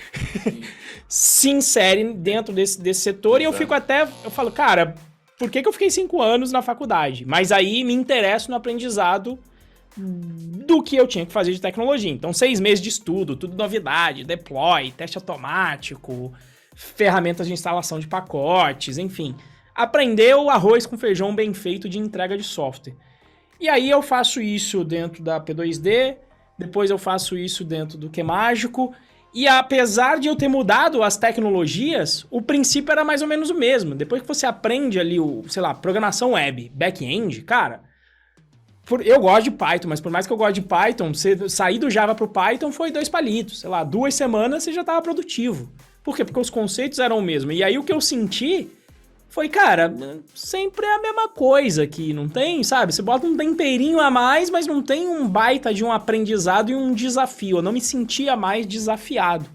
se insere dentro desse setor. Exato. E eu falo, cara, por que eu fiquei 5 anos na faculdade? Mas aí me interesso no aprendizado do que eu tinha que fazer de tecnologia. Então 6 meses de estudo, tudo novidade, deploy, teste automático, ferramentas de instalação de pacotes, enfim. Aprender o arroz com feijão bem feito de entrega de software. E aí eu faço isso dentro da P2D, depois eu faço isso dentro do QMágico, e apesar de eu ter mudado as tecnologias, o princípio era mais ou menos o mesmo. Depois que você aprende ali programação web, back-end, cara, eu gosto de Python, mas por mais que eu goste de Python, você sair do Java pro Python foi 2 palitos, 2 semanas você já estava produtivo. Por quê? Porque os conceitos eram o mesmo. E aí o que eu senti foi, cara, sempre é a mesma coisa aqui, não tem, sabe? Você bota um temperinho a mais, mas não tem um baita de um aprendizado e um desafio. Eu não me sentia mais desafiado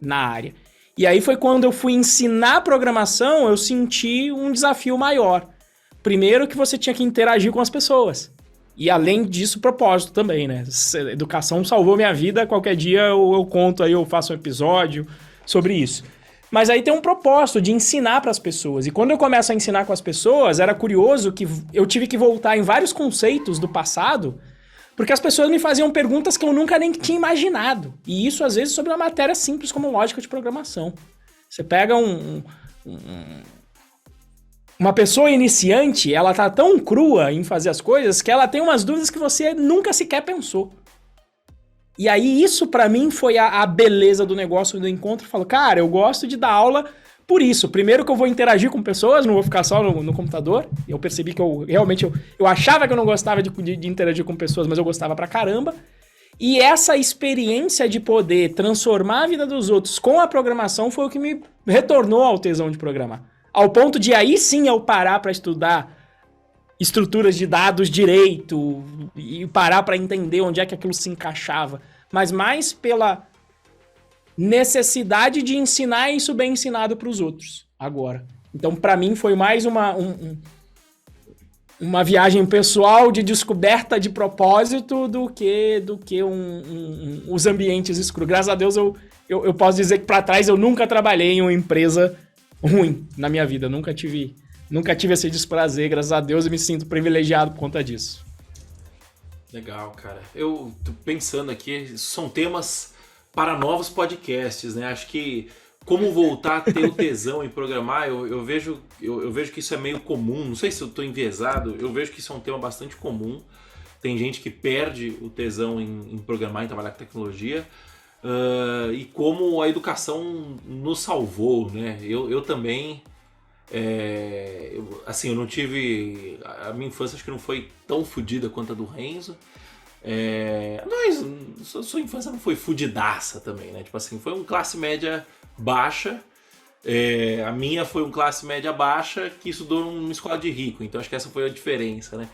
na área. E aí foi quando eu fui ensinar programação, eu senti um desafio maior. Primeiro que você tinha que interagir com as pessoas. E além disso, propósito também, né? Educação salvou minha vida, qualquer dia eu conto aí, eu faço um episódio sobre isso. Mas aí tem um propósito de ensinar para as pessoas. E quando eu começo a ensinar com as pessoas, era curioso que eu tive que voltar em vários conceitos do passado, porque as pessoas me faziam perguntas que eu nunca nem tinha imaginado. E isso, às vezes, sobre uma matéria simples como lógica de programação. Você pega uma pessoa iniciante, ela tá tão crua em fazer as coisas que ela tem umas dúvidas que você nunca sequer pensou. E aí isso pra mim foi a beleza do negócio do encontro. Eu falo, cara, eu gosto de dar aula por isso. Primeiro que eu vou interagir com pessoas, não vou ficar só no computador. Eu percebi que eu achava que eu não gostava de interagir com pessoas, mas eu gostava pra caramba. E essa experiência de poder transformar a vida dos outros com a programação foi o que me retornou ao tesão de programar. Ao ponto de aí sim eu parar pra estudar estruturas de dados direito e parar para entender onde é que aquilo se encaixava, mas mais pela necessidade de ensinar isso bem ensinado para os outros agora. Então, para mim, foi mais uma viagem pessoal de descoberta de propósito do que os ambientes escuros. Graças a Deus, eu posso dizer que para trás eu nunca trabalhei em uma empresa ruim na minha vida, nunca tive esse desprazer, graças a Deus, eu me sinto privilegiado por conta disso. Legal, cara. Eu tô pensando aqui, são temas para novos podcasts, né? Acho que como voltar a ter o tesão em programar, eu vejo que isso é meio comum. Não sei se eu tô enviesado, eu vejo que isso é um tema bastante comum. Tem gente que perde o tesão em programar, em trabalhar com tecnologia. E como a educação nos salvou, né? Eu também... eu não tive... A minha infância acho que não foi tão fodida quanto a do Renzo. Mas sua infância não foi fudidaça também, né? Tipo assim, foi um classe média baixa. A minha foi um classe média baixa que estudou numa escola de rico. Então acho que essa foi a diferença, né?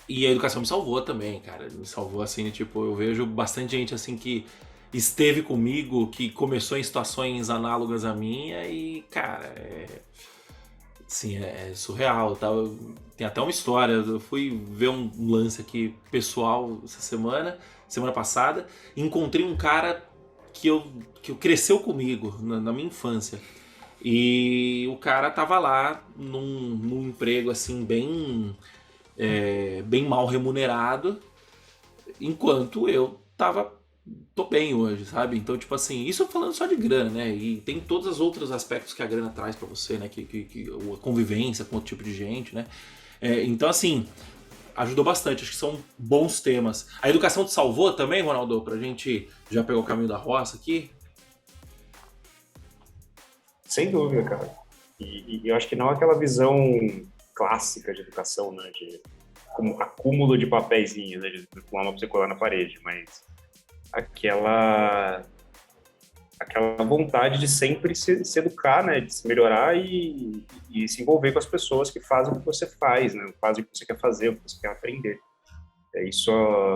E a educação me salvou também, cara. Me salvou assim, tipo, eu vejo bastante gente assim que esteve comigo, que começou em situações análogas à minha e, cara, sim, é surreal, tá? Tem até uma história, eu fui ver um lance aqui pessoal essa semana passada, e encontrei um cara que cresceu comigo na minha infância. E o cara tava lá num emprego assim bem mal remunerado, enquanto eu tô bem hoje, sabe? Então, tipo assim, isso falando só de grana, né? E tem todos os outros aspectos que a grana traz pra você, né? Que a convivência com outro tipo de gente, né? Então, assim, ajudou bastante. Acho que são bons temas. A educação te salvou também, Ronaldo? Pra gente já pegar o caminho da roça aqui? Sem dúvida, cara. E eu acho que não aquela visão clássica de educação, né? De como acúmulo de papeizinhos, né? De pular uma pra você colar na parede, mas aquela vontade de sempre se educar, né, de se melhorar e se envolver com as pessoas que fazem o que você faz, né, fazem o que você quer fazer, o que você quer aprender.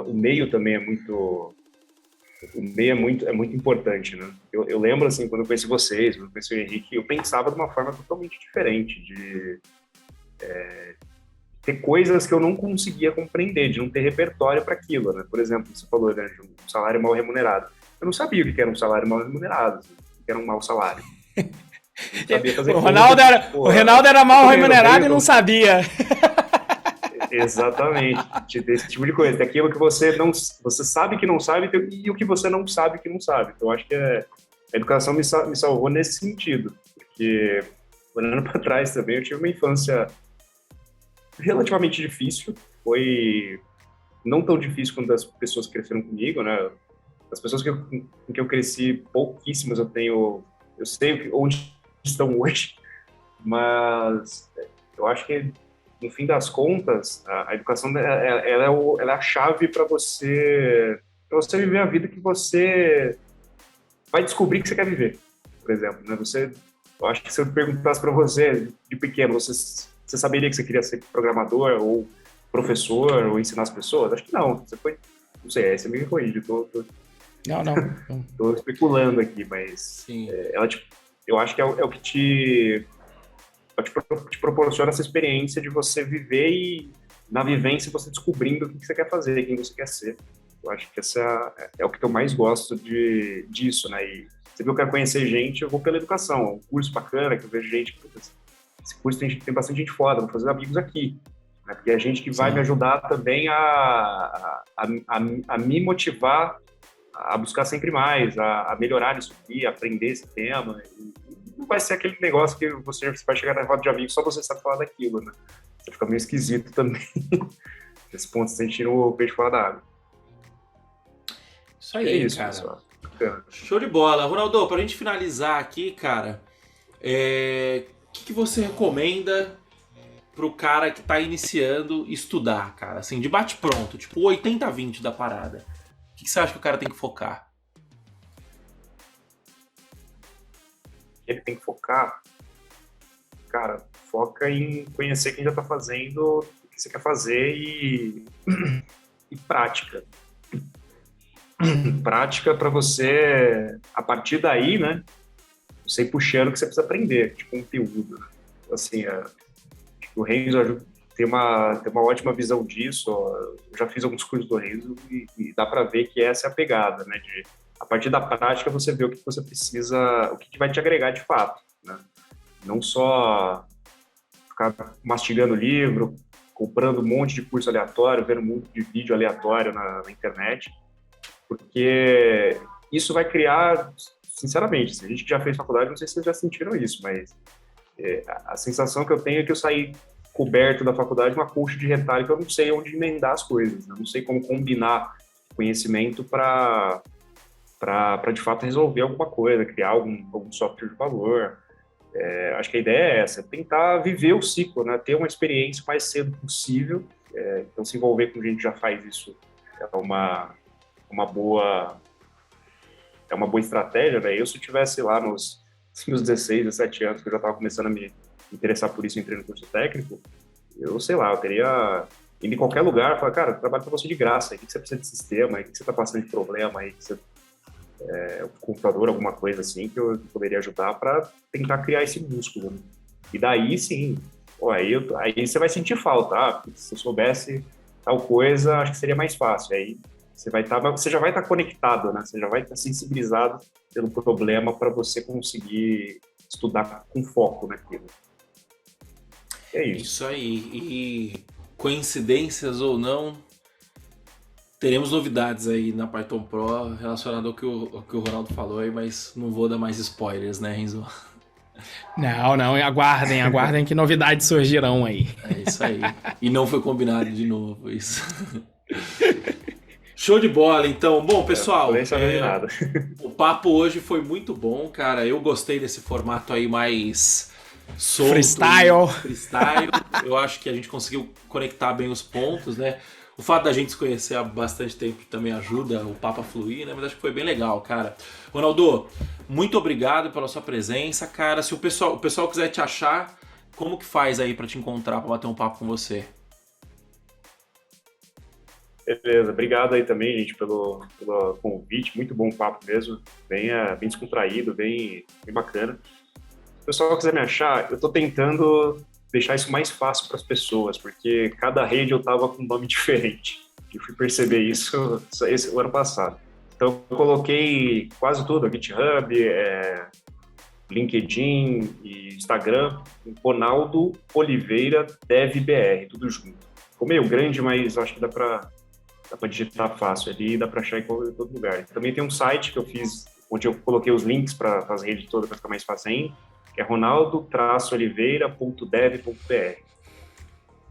O meio também é muito importante, né. Eu lembro, assim, quando eu conheci vocês, quando eu conheci o Henrique, eu pensava de uma forma totalmente diferente, de ter coisas que eu não conseguia compreender, de não ter repertório para aquilo, né? Por exemplo, você falou, né, de um salário mal remunerado. Eu não sabia o que era um salário mal remunerado, o que era um mau salário. Sabia fazer o Ronaldo era mal remunerado e não sabia. Exatamente. Esse tipo de coisa. Tem aquilo que você sabe que não sabe e o que você não sabe que não sabe. Então, acho que a educação me salvou nesse sentido. Porque, olhando para trás também, eu tive uma infância relativamente difícil, foi não tão difícil quanto as pessoas que cresceram comigo, né? As pessoas com que eu cresci, pouquíssimas eu sei onde estão hoje, mas eu acho que no fim das contas a educação ela é a chave para você viver a vida que você vai descobrir que você quer viver, por exemplo, né? Eu acho que se eu perguntasse para você de pequeno, você saberia que você queria ser programador ou professor ou ensinar as pessoas? Acho que não. Você foi... Não sei, aí você me corrige. Não. Tô especulando aqui, mas... Sim. Eu acho que é o que te proporciona essa experiência de você viver e, na vivência, você descobrindo o que você quer fazer, quem você quer ser. Eu acho que essa é o que eu mais gosto disso, né? E se eu quero conhecer gente, eu vou pela educação. Um curso bacana, que eu vejo gente... Esse curso tem bastante gente foda, vou fazer amigos aqui. Né? Porque é gente que vai me ajudar também a me motivar a buscar sempre mais, a melhorar isso aqui, a aprender esse tema. E não vai ser aquele negócio que você vai chegar na roda de amigos só você sabe falar daquilo, né? Você fica meio esquisito também. Nesse ponto, você tira o peixe fora da água. Isso aí, cara. Pessoal. Show de bola. Ronaldo, pra gente finalizar aqui, cara, o que você recomenda pro cara que tá iniciando estudar, cara? Assim, de bate pronto, tipo 80-20 da parada. O que você acha que o cara tem que focar? Ele tem que focar? Cara, foca em conhecer quem já tá fazendo o que você quer fazer e prática. Prática para você, a partir daí, né, você ir puxando o que você precisa aprender, de conteúdo. Assim, o Renzo tem uma ótima visão disso. Eu já fiz alguns cursos do Renzo e dá para ver que essa é a pegada, né? A partir da prática você vê o que você precisa, o que vai te agregar de fato, né? Não só ficar mastigando o livro, comprando um monte de curso aleatório, vendo um monte de vídeo aleatório na internet, porque isso vai criar, sinceramente, a gente que já fez faculdade, não sei se vocês já sentiram isso, mas a sensação que eu tenho é que eu saí coberto da faculdade uma colcha de retalho que eu não sei onde emendar as coisas, né? Eu não sei como combinar conhecimento para de fato resolver alguma coisa, criar algum software de valor. Acho que a ideia é essa, tentar viver o ciclo, né? Ter uma experiência o mais cedo possível. Então, se envolver com gente que já faz isso é uma boa estratégia, né? Eu, se eu tivesse lá nos meus 16, 17 anos, que eu já estava começando a me interessar por isso, entrei no curso técnico, eu sei lá, eu teria ido em qualquer lugar, falar, cara, eu trabalho para você de graça, o que você precisa de sistema, o que você está passando de problema, aí você computador, alguma coisa assim, que eu poderia ajudar para tentar criar esse músculo, né? E daí, sim, aí você vai sentir falta, se eu soubesse tal coisa, acho que seria mais fácil, aí você já vai estar conectado, né? Você já vai estar sensibilizado pelo problema para você conseguir estudar com foco naquilo. É isso. Isso aí, e coincidências ou não, teremos novidades aí na Python Pro relacionado ao que o Ronaldo falou aí, mas não vou dar mais spoilers, né, Renzo? Não, aguardem que novidades surgirão aí. É isso aí. E não foi combinado de novo isso. Show de bola, então. Bom, pessoal, nem sabia de nada. O papo hoje foi muito bom, cara. Eu gostei desse formato aí mais solto, freestyle. Eu acho que a gente conseguiu conectar bem os pontos, né? O fato da gente se conhecer há bastante tempo também ajuda o papo a fluir, né? Mas acho que foi bem legal, cara. Ronaldo, muito obrigado pela sua presença, cara. Se o pessoal quiser te achar, como que faz aí pra te encontrar, pra bater um papo com você? Beleza, obrigado aí também, gente, pelo convite. Muito bom papo mesmo. Bem descontraído, bem bacana. Se o pessoal quiser me achar, eu tô tentando deixar isso mais fácil para as pessoas, porque cada rede eu tava com um nome diferente. Eu fui perceber isso o ano passado. Então eu coloquei quase tudo, GitHub, LinkedIn e Instagram, Ronaldo Oliveira DevBR, tudo junto. Ficou meio grande, mas acho que dá para digitar fácil ali, dá para achar em todo lugar. Também tem um site que eu fiz, onde eu coloquei os links para as redes todas, para ficar mais fácil ainda, que é ronaldo-oliveira.dev.br.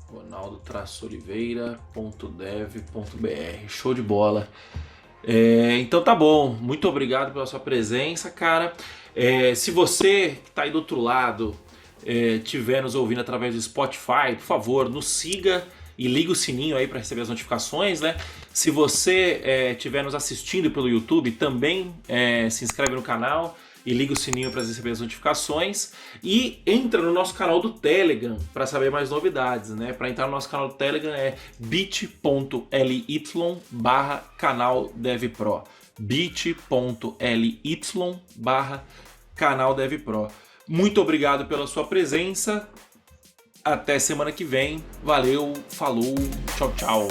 ronaldo-oliveira.dev.br. Show de bola. Então tá bom, muito obrigado pela sua presença, cara. Se você que tá aí do outro lado estiver nos ouvindo através do Spotify, por favor, nos siga e liga o sininho aí para receber as notificações, né? Se você estiver nos assistindo pelo YouTube, também se inscreve no canal e liga o sininho para receber as notificações. E entra no nosso canal do Telegram para saber mais novidades, né? Para entrar no nosso canal do Telegram é bit.ly/canal DevPro. bit.ly/canal DevPro. Muito obrigado pela sua presença. Até semana que vem. Valeu, falou, tchau, tchau.